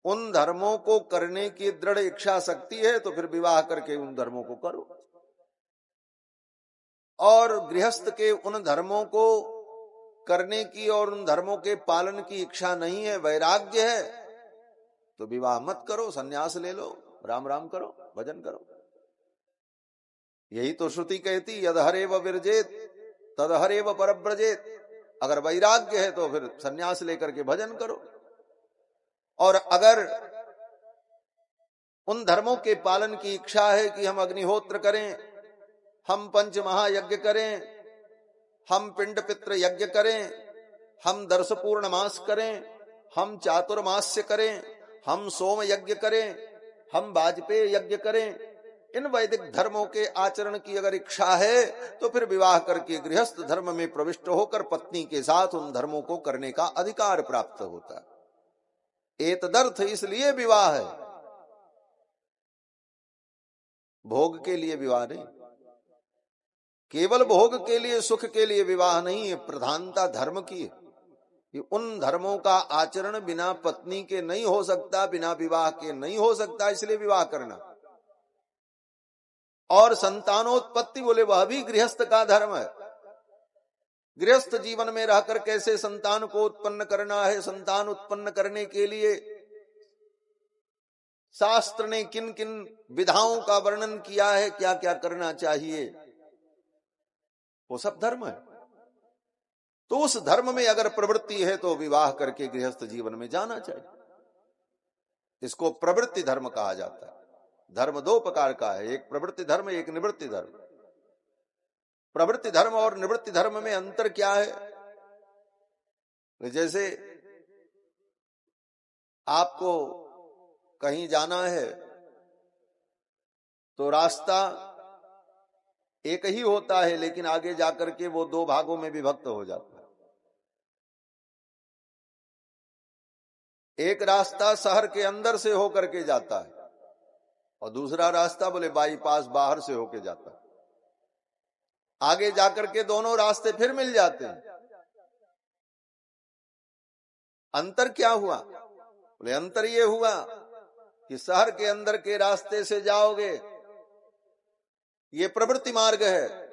उन धर्मों को करने की दृढ़ इच्छा शक्ति है तो फिर विवाह करके उन धर्मों को करो। और गृहस्थ के उन धर्मों को करने की और उन धर्मों के पालन की इच्छा नहीं है, वैराग्य है, तो विवाह मत करो, सन्यास ले लो, राम राम करो, भजन करो। यही तो श्रुति कहती, यद हरेव विरजेत तद हरेव परव्रजेत। अगर वैराग्य है तो फिर सन्यास लेकर के भजन करो। और अगर उन धर्मों के पालन की इच्छा है कि हम अग्निहोत्र करें, हम पंच महायज्ञ करें, हम पिंड पित्र यज्ञ करें, हम दर्श पूर्णमास करें, हम चातुर्मास्य करें, हम सोम यज्ञ करें, हम वाजपेय यज्ञ करें, इन वैदिक धर्मों के आचरण की अगर इच्छा है तो फिर विवाह करके गृहस्थ धर्म में प्रविष्ट होकर पत्नी के साथ उन धर्मों को करने का अधिकार प्राप्त होता है। एतदर्थ इसलिए विवाह है, भोग के लिए विवाह नहीं। केवल भोग के लिए, सुख के लिए विवाह नहीं है, प्रधानता धर्म की है। कि उन धर्मों का आचरण बिना पत्नी के नहीं हो सकता, बिना विवाह के नहीं हो सकता, इसलिए विवाह करना। और संतानोत्पत्ति बोले वह भी गृहस्थ का धर्म है। गृहस्थ जीवन में रहकर कैसे संतान को उत्पन्न करना है, संतान उत्पन्न करने के लिए शास्त्र ने किन किन विधाओं का वर्णन किया है, क्या क्या करना चाहिए, वो सब धर्म है। तो उस धर्म में अगर प्रवृत्ति है तो विवाह करके गृहस्थ जीवन में जाना चाहिए। इसको प्रवृत्ति धर्म कहा जाता है। धर्म दो प्रकार का है, एक प्रवृत्ति धर्म, एक निवृत्ति धर्म। प्रवृत्ति धर्म और निवृत्ति धर्म में अंतर क्या है? जैसे आपको कहीं जाना है तो रास्ता एक ही होता है, लेकिन आगे जाकर के वो दो भागों में विभक्त हो जाता है। एक रास्ता शहर के अंदर से होकर के जाता है और दूसरा रास्ता बोले बाईपास बाहर से होके जाता है। आगे जाकर के दोनों रास्ते फिर मिल जाते हैं। अंतर क्या हुआ? बोले अंतर ये हुआ कि शहर के अंदर के रास्ते से जाओगे, ये प्रवृत्ति मार्ग है,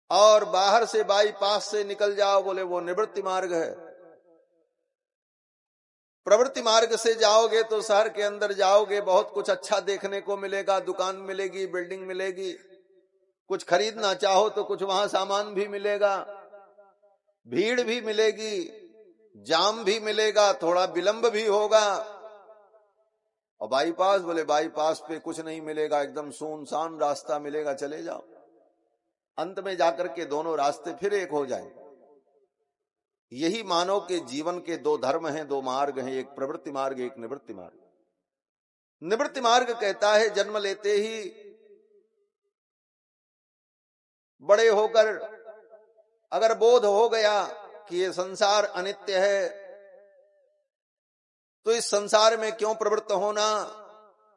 और बाहर से बाईपास से निकल जाओ, बोले वो निवृत्ति मार्ग है। प्रवृत्ति मार्ग से जाओगे तो शहर के अंदर जाओगे, बहुत कुछ अच्छा देखने को मिलेगा, दुकान मिलेगी, बिल्डिंग मिलेगी, कुछ खरीदना चाहो तो कुछ वहां सामान भी मिलेगा, भीड़ भी मिलेगी, जाम भी मिलेगा, थोड़ा विलंब भी होगा। और बाईपास, बोले बाईपास पे कुछ नहीं मिलेगा, एकदम सुनसान रास्ता मिलेगा, चले जाओ। अंत में जाकर के दोनों रास्ते फिर एक हो जाएंगे। यही मानव के जीवन के दो धर्म हैं, दो मार्ग हैं, एक प्रवृत्ति मार्ग, एक निवृत्ति मार्ग। निवृत्ति मार्ग कहता है जन्म लेते ही बड़े होकर अगर बोध हो गया कि ये संसार अनित्य है, तो इस संसार में क्यों प्रवृत्त होना,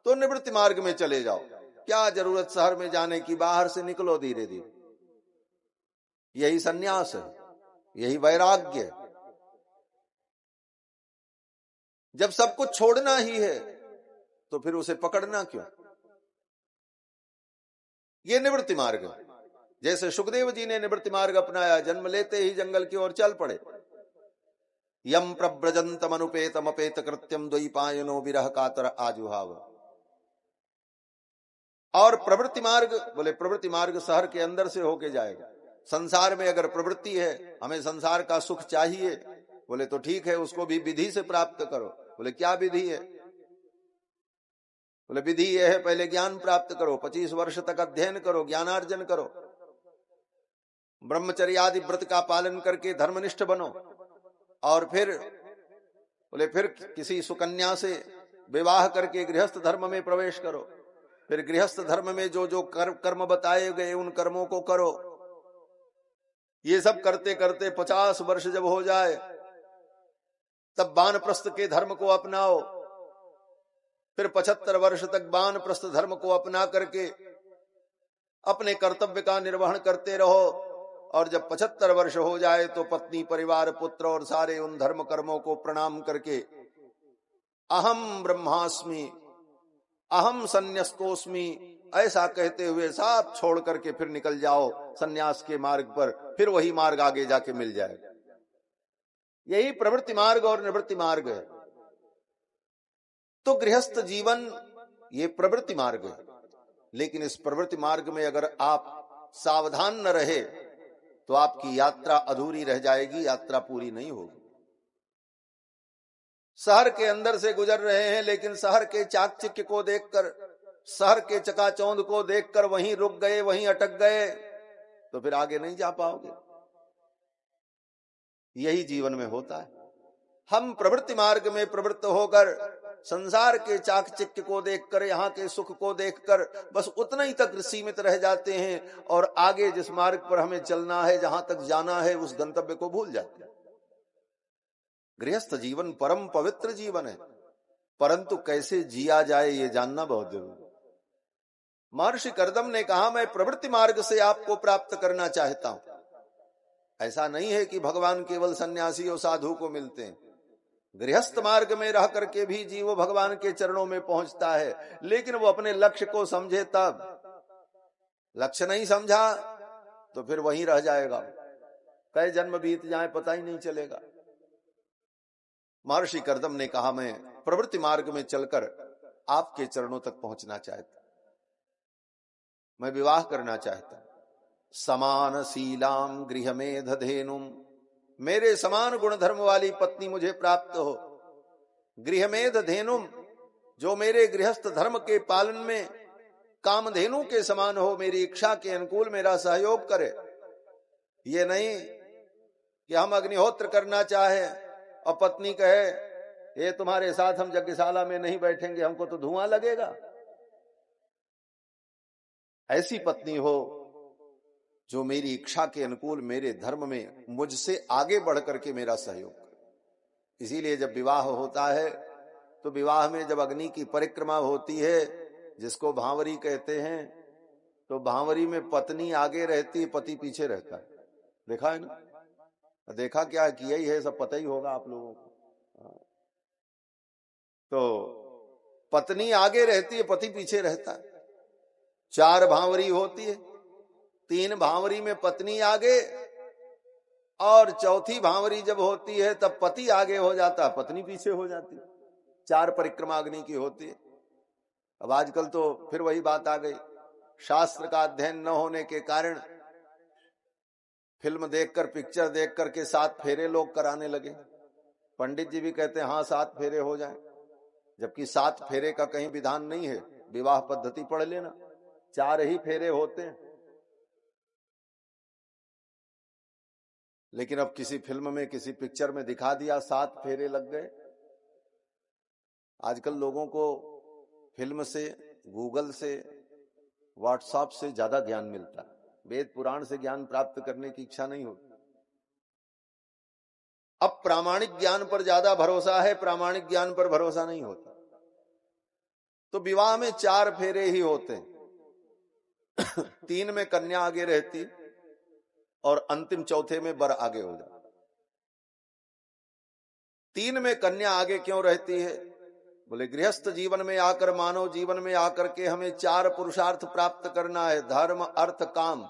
तो निवृत्ति मार्ग में चले जाओ। क्या जरूरत शहर में जाने की, बाहर से निकलो धीरे धीरे। यही सन्यास है, यही वैराग्य है। जब सब कुछ छोड़ना ही है तो फिर उसे पकड़ना क्यों? ये निवृत्ति मार्ग है। जैसे सुखदेव जी ने निवृत्ति मार्ग अपनाया, जन्म लेते ही जंगल की ओर चल पड़े। यम प्रव्रजंतम अनुपेतम अपेत कृत्यम द्वैपायनो विरह कातर आजुहाव। और प्रवृत्ति मार्ग, बोले प्रवृत्ति मार्ग शहर के अंदर से होके जाएगा। संसार में अगर प्रवृत्ति है, हमें संसार का सुख चाहिए, बोले तो ठीक है, उसको भी विधि से प्राप्त करो। बोले क्या विधि है? बोले विधि यह है, पहले ज्ञान प्राप्त करो, 25 वर्ष तक अध्ययन करो, ज्ञानार्जन करो, ब्रह्मचर्य आदि व्रत का पालन करके धर्मनिष्ठ बनो, और फिर बोले फिर किसी सुकन्या से विवाह करके गृहस्थ धर्म में प्रवेश करो। फिर गृहस्थ धर्म में जो जो कर्म बताए गए उन कर्मों को करो। ये सब करते करते 50 वर्ष जब हो जाए, तब वानप्रस्थ के धर्म को अपनाओ। फिर 75 वर्ष तक वानप्रस्थ धर्म को अपना करके अपने कर्तव्य का निर्वहन करते रहो। और जब 75 वर्ष हो जाए तो पत्नी, परिवार, पुत्र और सारे उन धर्म कर्मों को प्रणाम करके अहम ब्रह्मास्मि, अहम संन्यस्तोस्मि ऐसा कहते हुए सब छोड़ करके फिर निकल जाओ सन्यास के मार्ग पर। फिर वही मार्ग आगे जाके मिल जाएगा। यही प्रवृत्ति मार्ग और निवृत्ति मार्ग है। तो गृहस्थ जीवन ये प्रवृत्ति मार्ग है, लेकिन इस प्रवृत्ति मार्ग में अगर आप सावधान न रहे तो आपकी यात्रा अधूरी रह जाएगी, यात्रा पूरी नहीं होगी। शहर के अंदर से गुजर रहे हैं, लेकिन शहर के चाकचिक्य को देखकर, शहर के चकाचौंध को देखकर वहीं रुक गए, वहीं अटक गए, तो फिर आगे नहीं जा पाओगे। यही जीवन में होता है। हम प्रवृत्ति मार्ग में प्रवृत्त होकर संसार के चाकचिक्य को देखकर, यहाँ के सुख को देखकर बस उतना ही तक सीमित रह जाते हैं, और आगे जिस मार्ग पर हमें चलना है, जहां तक जाना है, उस गंतव्य को भूल जाते हैं। गृहस्थ जीवन परम पवित्र जीवन है, परंतु कैसे जिया जाए ये जानना बहुत जरूरी है। महर्षि कर्दम ने कहा, मैं प्रवृत्ति मार्ग से आपको प्राप्त करना चाहता हूं। ऐसा नहीं है कि भगवान केवल सन्यासी और साधु को मिलते हैं। गृहस्थ मार्ग में रह करके भी जीव भगवान के चरणों में पहुंचता है, लेकिन वो अपने लक्ष्य को समझे तब। लक्ष्य नहीं समझा तो फिर वहीं रह जाएगा, कई जन्म बीत जाए पता ही नहीं चलेगा। महर्षि कर्दम ने कहा, मैं प्रवृत्ति मार्ग में चलकर आपके चरणों तक पहुंचना चाहता, मैं विवाह करना चाहता। समान शीलाम गृहमेध धेनुम, मेरे समान गुण धर्म वाली पत्नी मुझे प्राप्त हो। गृहमेध धेनुम, जो मेरे गृहस्थ धर्म के पालन में कामधेनु के समान हो, मेरी इच्छा के अनुकूल मेरा सहयोग करे। ये नहीं कि हम अग्निहोत्र करना चाहे और पत्नी कहे, ये तुम्हारे साथ हम यज्ञशाला में नहीं बैठेंगे, हमको तो धुआं लगेगा। ऐसी पत्नी हो जो मेरी इच्छा के अनुकूल मेरे धर्म में मुझसे आगे बढ़ करके मेरा सहयोग करे। इसीलिए जब विवाह होता है तो विवाह में जब अग्नि की परिक्रमा होती है, जिसको भांवरी कहते हैं, तो भांवरी में पत्नी आगे रहती, पति पीछे रहता है। देखा है ना? देखा क्या किया ही है, सब पता ही होगा आप लोगों को। तो पत्नी आगे रहती है, पति पीछे रहता है। 4 भांवरी होती है, 3 भांवरी में पत्नी आगे, और चौथी भांवरी जब होती है तब पति आगे हो जाता, पत्नी पीछे हो जाती। 4 परिक्रमा अग्नि की होती है। अब आजकल तो फिर वही बात आ गई, शास्त्र का अध्ययन न होने के कारण फिल्म देखकर, पिक्चर देखकर के 7 फेरे लोग कराने लगे। पंडित जी भी कहते हैं हाँ 7 फेरे हो जाएं, जबकि 7 फेरे का कहीं विधान नहीं है। विवाह पद्धति पढ़ लेना, 4 ही फेरे होते हैं। लेकिन अब किसी फिल्म में, किसी पिक्चर में दिखा दिया 7 फेरे लग गए। आजकल लोगों को फिल्म से, गूगल से, व्हाट्सएप से ज्यादा ज्ञान मिलता है। वेद पुराण से ज्ञान प्राप्त करने की इच्छा नहीं होती। अब प्रामाणिक ज्ञान पर ज्यादा भरोसा है, प्रामाणिक ज्ञान पर भरोसा नहीं होता। तो विवाह में 4 फेरे ही होते हैं। 3 में कन्या आगे रहती और अंतिम चौथे में वर आगे हो जाता। 3 में कन्या आगे क्यों रहती है? बोले गृहस्थ जीवन में आकर, मानव जीवन में आकर के हमें 4 पुरुषार्थ प्राप्त करना है, धर्म अर्थ काम।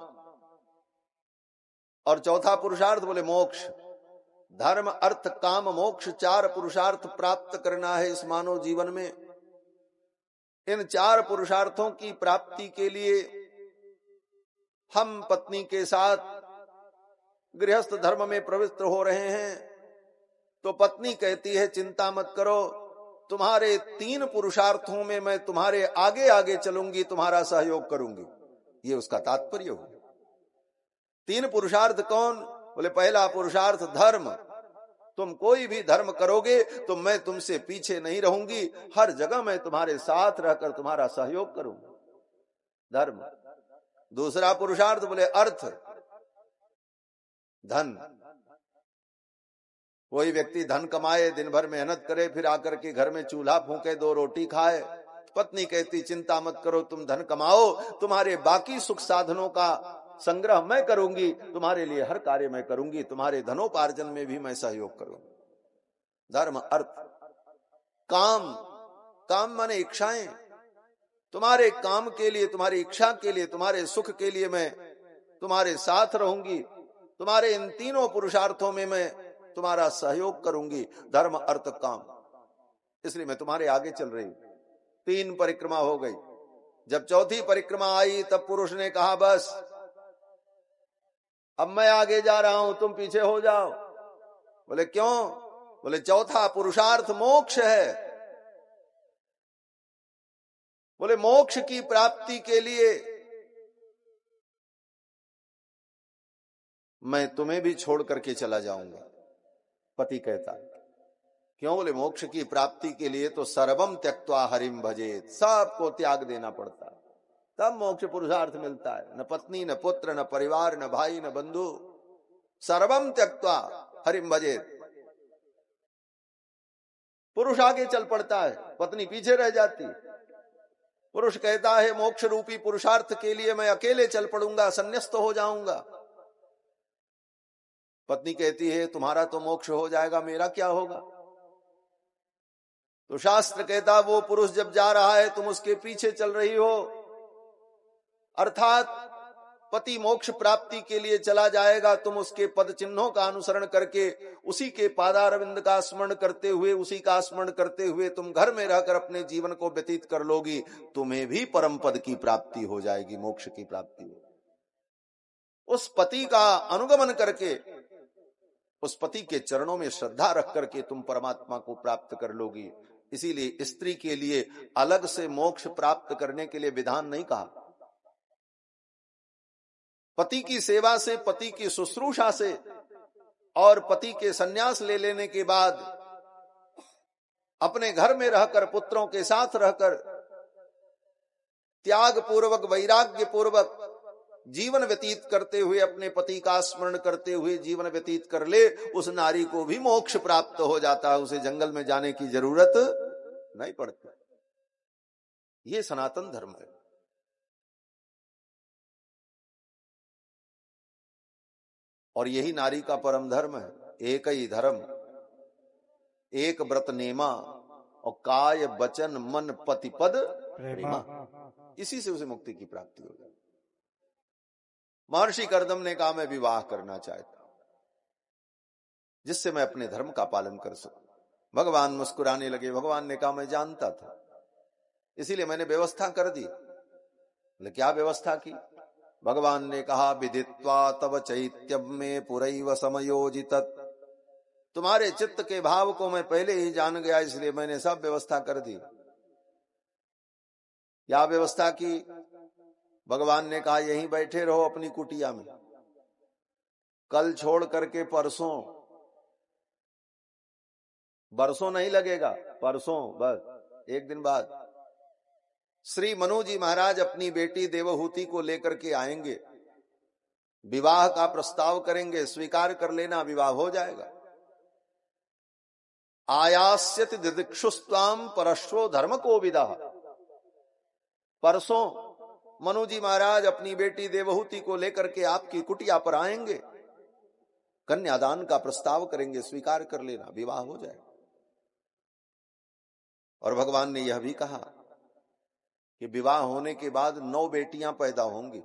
और चौथा पुरुषार्थ बोले मोक्ष। धर्म अर्थ काम मोक्ष, 4 पुरुषार्थ प्राप्त करना है इस मानव जीवन में। इन 4 पुरुषार्थों की प्राप्ति के लिए हम पत्नी के साथ गृहस्थ धर्म में प्रविष्ट हो रहे हैं। तो पत्नी कहती है चिंता मत करो, तुम्हारे 3 पुरुषार्थों में मैं तुम्हारे आगे आगे चलूंगी, तुम्हारा सहयोग करूंगी। ये उसका तात्पर्य हो। 3 पुरुषार्थ कौन? बोले पहला पुरुषार्थ धर्म। तुम कोई भी धर्म करोगे तो मैं तुमसे पीछे नहीं रहूंगी, हर जगह मैं तुम्हारे साथ रहकर तुम्हारा सहयोग करूंगा, धर्म। दूसरा पुरुषार्थ बोले अर्थ, धन। कोई व्यक्ति धन कमाए, दिन भर मेहनत करे, फिर आकर के घर में चूल्हा फूंके, 2 रोटी खाए। पत्नी कहती चिंता मत करो, तुम धन कमाओ, तुम्हारे बाकी सुख साधनों का संग्रह मैं करूंगी, तुम्हारे लिए हर कार्य मैं करूंगी, तुम्हारे धनोपार्जन में भी मैं सहयोग करूंगी। धर्म अर्थ काम। काम माने इच्छाएं। तुम्हारे काम के लिए, तुम्हारी इच्छा के लिए, तुम्हारे सुख के लिए मैं तुम्हारे साथ रहूंगी। तुम्हारे इन 3 पुरुषार्थों में मैं तुम्हारा सहयोग करूंगी, धर्म अर्थ काम। इसलिए मैं तुम्हारे आगे चल रही हूं। 3 परिक्रमा हो गई। जब चौथी परिक्रमा आई तब पुरुष ने कहा बस अब मैं आगे जा रहा हूं, तुम पीछे हो जाओ। बोले क्यों? बोले चौथा पुरुषार्थ मोक्ष है। बोले मोक्ष की प्राप्ति के लिए मैं तुम्हें भी छोड़ करके चला जाऊंगा। पति कहता क्यों? बोले मोक्ष की प्राप्ति के लिए तो सर्वम त्यक्त्वा हरिम भजेत, सबको त्याग देना पड़ता है, तब मोक्ष पुरुषार्थ मिलता है। न पत्नी, न पुत्र, न परिवार, न भाई, न बंधु, सर्वम त्यक्त्वा हरिम भजेत। पुरुष आगे चल पड़ता है, पत्नी पीछे रह जाती। पुरुष कहता है मोक्ष रूपी पुरुषार्थ के लिए मैं अकेले चल पड़ूंगा, संन्यस्त हो जाऊंगा। पत्नी कहती है तुम्हारा तो मोक्ष हो जाएगा, मेरा क्या होगा? तो शास्त्र कहता वो पुरुष जब जा रहा है तुम उसके पीछे चल रही हो, अर्थात पति मोक्ष प्राप्ति के लिए चला जाएगा, तुम उसके पद चिन्हों का अनुसरण करके, उसी के पादारविंद का स्मरण करते हुए, उसी का स्मरण करते हुए तुम घर में रहकर अपने जीवन को व्यतीत कर लोगी, तुम्हें भी परम पद की प्राप्ति हो जाएगी, मोक्ष की प्राप्ति हो। उस पति का अनुगमन करके, उस पति के चरणों में श्रद्धा रख करके तुम परमात्मा को प्राप्त कर लोगी। इसीलिए स्त्री के लिए अलग से मोक्ष प्राप्त करने के लिए विधान नहीं कहा। पति की सेवा से, पति की शुश्रूषा से और पति के संन्यास ले लेने के बाद अपने घर में रहकर, पुत्रों के साथ रहकर, त्याग पूर्वक, वैराग्य पूर्वक जीवन व्यतीत करते हुए, अपने पति का स्मरण करते हुए जीवन व्यतीत कर ले, उस नारी को भी मोक्ष प्राप्त हो जाता है, उसे जंगल में जाने की जरूरत नहीं पड़ती। ये सनातन धर्म है। और यही नारी का परम धर्म है। एक ही धर्म, एक व्रत नेमा और काय वचन मन पति पद प्रेमा। प्रेमा, इसी से उसे मुक्ति की प्राप्ति हो जाए। महर्षि कर्दम ने कहा, मैं विवाह करना चाहता हूं जिससे मैं अपने धर्म का पालन कर सकूं। भगवान मुस्कुराने लगे। भगवान ने कहा, मैं जानता था, इसीलिए मैंने व्यवस्था कर दी। बोले, क्या व्यवस्था की? भगवान ने कहा, विदित्वा तव चैत्यम में पुरैव समयोजित, तुम्हारे चित्त के भाव को मैं पहले ही जान गया, इसलिए मैंने सब व्यवस्था कर दी। क्या व्यवस्था की? भगवान ने कहा, यहीं बैठे रहो अपनी कुटिया में, कल छोड़ करके परसों, बरसों नहीं लगेगा, परसों, बस एक दिन बाद श्री मनु जी महाराज अपनी बेटी देवहूति को लेकर के आएंगे, विवाह का प्रस्ताव करेंगे, स्वीकार कर लेना, विवाह हो जाएगा। आयास्यति दिदिक्षुस्त्वाम परश्वो धर्म को विदा, परसों मनु जी महाराज अपनी बेटी देवहूति को लेकर के आपकी कुटिया पर आएंगे, कन्यादान का प्रस्ताव करेंगे, स्वीकार कर लेना, विवाह हो जाएगा। और भगवान ने यह भी कहा कि विवाह होने के बाद 9 बेटियां पैदा होंगी,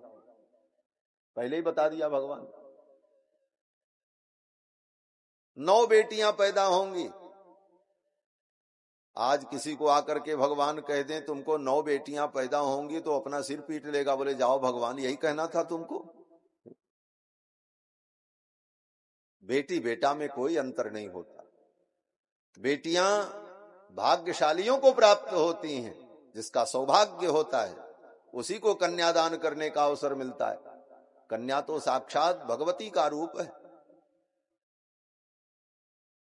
पहले ही बता दिया भगवान, 9 बेटियां पैदा होंगी। आज किसी को आकर के भगवान कह दें तुमको 9 बेटियां पैदा होंगी तो अपना सिर पीट लेगा, बोले जाओ भगवान, यही कहना था तुमको। बेटी बेटा में कोई अंतर नहीं होता। बेटियां भाग्यशालियों को प्राप्त होती हैं, जिसका सौभाग्य होता है उसी को कन्यादान करने का अवसर मिलता है। कन्या तो साक्षात भगवती का रूप है,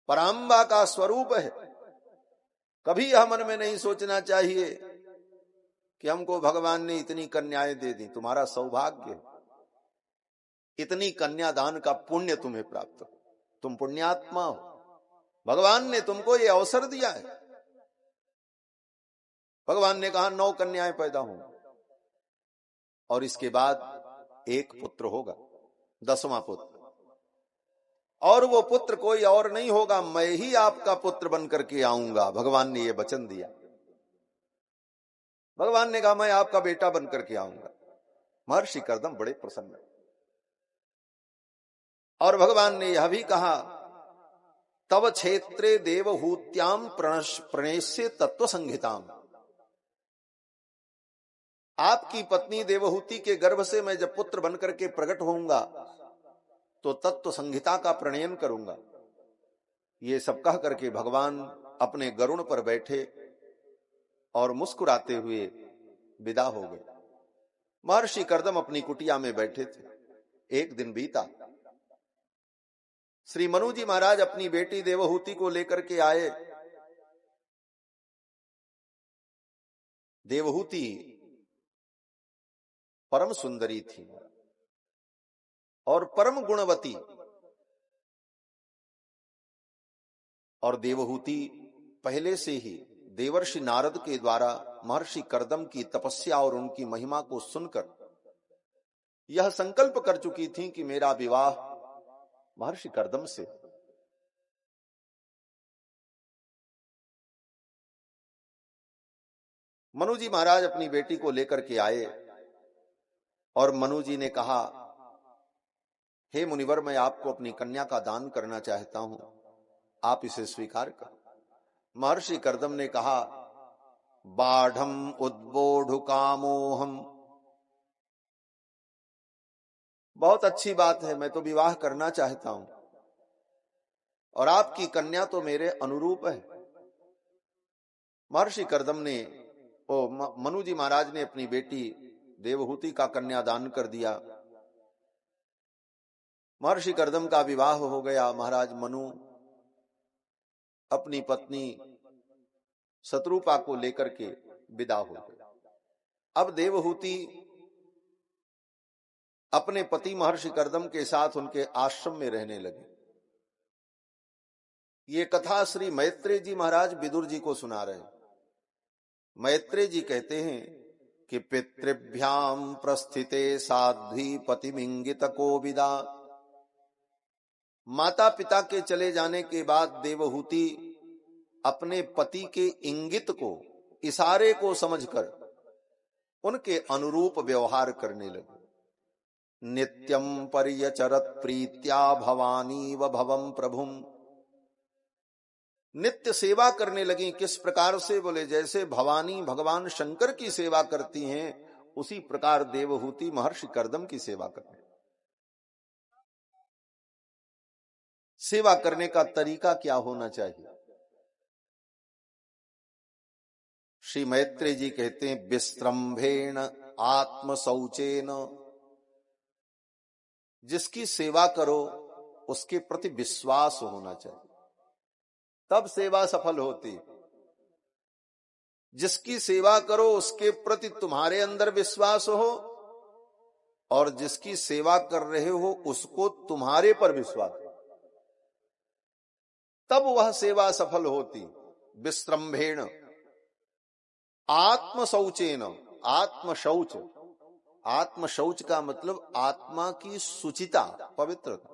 पराम्बा का स्वरूप है। कभी यह मन में नहीं सोचना चाहिए कि हमको भगवान ने इतनी कन्याएं दे दी, तुम्हारा सौभाग्य, इतनी कन्यादान का पुण्य तुम्हें प्राप्त हो, तुम पुण्यात्मा हो, भगवान ने तुमको ये अवसर दिया है। भगवान ने कहा 9 कन्याएं पैदा होंगी और इसके बाद एक पुत्र होगा, 10वां पुत्र, और वो पुत्र कोई और नहीं होगा, मैं ही आपका पुत्र बनकर के आऊंगा। भगवान ने ये वचन दिया। भगवान ने कहा, मैं आपका बेटा बनकर के आऊंगा। महर्षि कर्दम बड़े प्रसन्न। और भगवान ने यह भी कहा, तव क्षेत्रे देवहूत्याम प्रणेष्ये तत्व संहिताम, आपकी पत्नी देवहूति के गर्भ से मैं जब पुत्र बनकर के प्रकट होऊंगा तो तत्व संहिता का प्रणयन करूंगा। ये सब कह करके भगवान अपने गरुड़ पर बैठे और मुस्कुराते हुए विदा हो गए। महर्षि कर्दम अपनी कुटिया में बैठे थे। एक दिन बीता। श्री मनु जी महाराज अपनी बेटी देवहूति को लेकर के आए। देवहूति परम सुंदरी थी और परम गुणवती, और देवहूति पहले से ही देवर्षि नारद के द्वारा महर्षि कर्दम की तपस्या और उनकी महिमा को सुनकर यह संकल्प कर चुकी थी कि मेरा विवाह महर्षि कर्दम से। मनु जी महाराज अपनी बेटी को लेकर के आए और मनु जी ने कहा, हे मुनिवर, मैं आपको अपनी कन्या का दान करना चाहता हूं, आप इसे स्वीकार करो। महर्षि कर्दम ने कहा, बाढ़म उद्बोधु कामोहम, बहुत अच्छी बात है, मैं तो विवाह करना चाहता हूं और आपकी कन्या तो मेरे अनुरूप है। महर्षि कर्दम ने, मनु जी महाराज ने अपनी बेटी देवहूति का कन्यादान कर दिया। महर्षि कर्दम का विवाह हो गया। महाराज मनु अपनी पत्नी शत्रुपा को लेकर के विदा हो गए। अब देवहूति अपने पति महर्षि कर्दम के साथ उनके आश्रम में रहने लगी। ये कथा श्री मैत्रेय जी महाराज विदुर जी को सुना रहे। मैत्रेय जी कहते हैं कि पितृभ्याम प्रस्थिते साध्वी पतिमिंगित कोविदा, माता पिता के चले जाने के बाद देवहूति अपने पति के इंगित को, इशारे को समझकर उनके अनुरूप व्यवहार करने लगे। नित्यं पर्यचरत प्रीत्या भवानी व भवम प्रभुम। नित्य सेवा करने लगी। किस प्रकार से? बोले जैसे भवानी भगवान शंकर की सेवा करती हैं, उसी प्रकार देवहूति महर्षि कर्दम की सेवा करने। सेवा करने का तरीका क्या होना चाहिए? श्री मैत्रेय जी कहते हैं, विस्त्रम्भेण आत्म शौचेन। जिसकी सेवा करो उसके प्रति विश्वास होना चाहिए, तब सेवा सफल होती। जिसकी सेवा करो उसके प्रति तुम्हारे अंदर विश्वास हो, और जिसकी सेवा कर रहे हो उसको तुम्हारे पर विश्वास हो, तब वह सेवा सफल होती। विस्त्रम्भेण आत्म शौचेन। आत्म शौच, आत्म शौच का मतलब आत्मा की शुचिता, पवित्रता।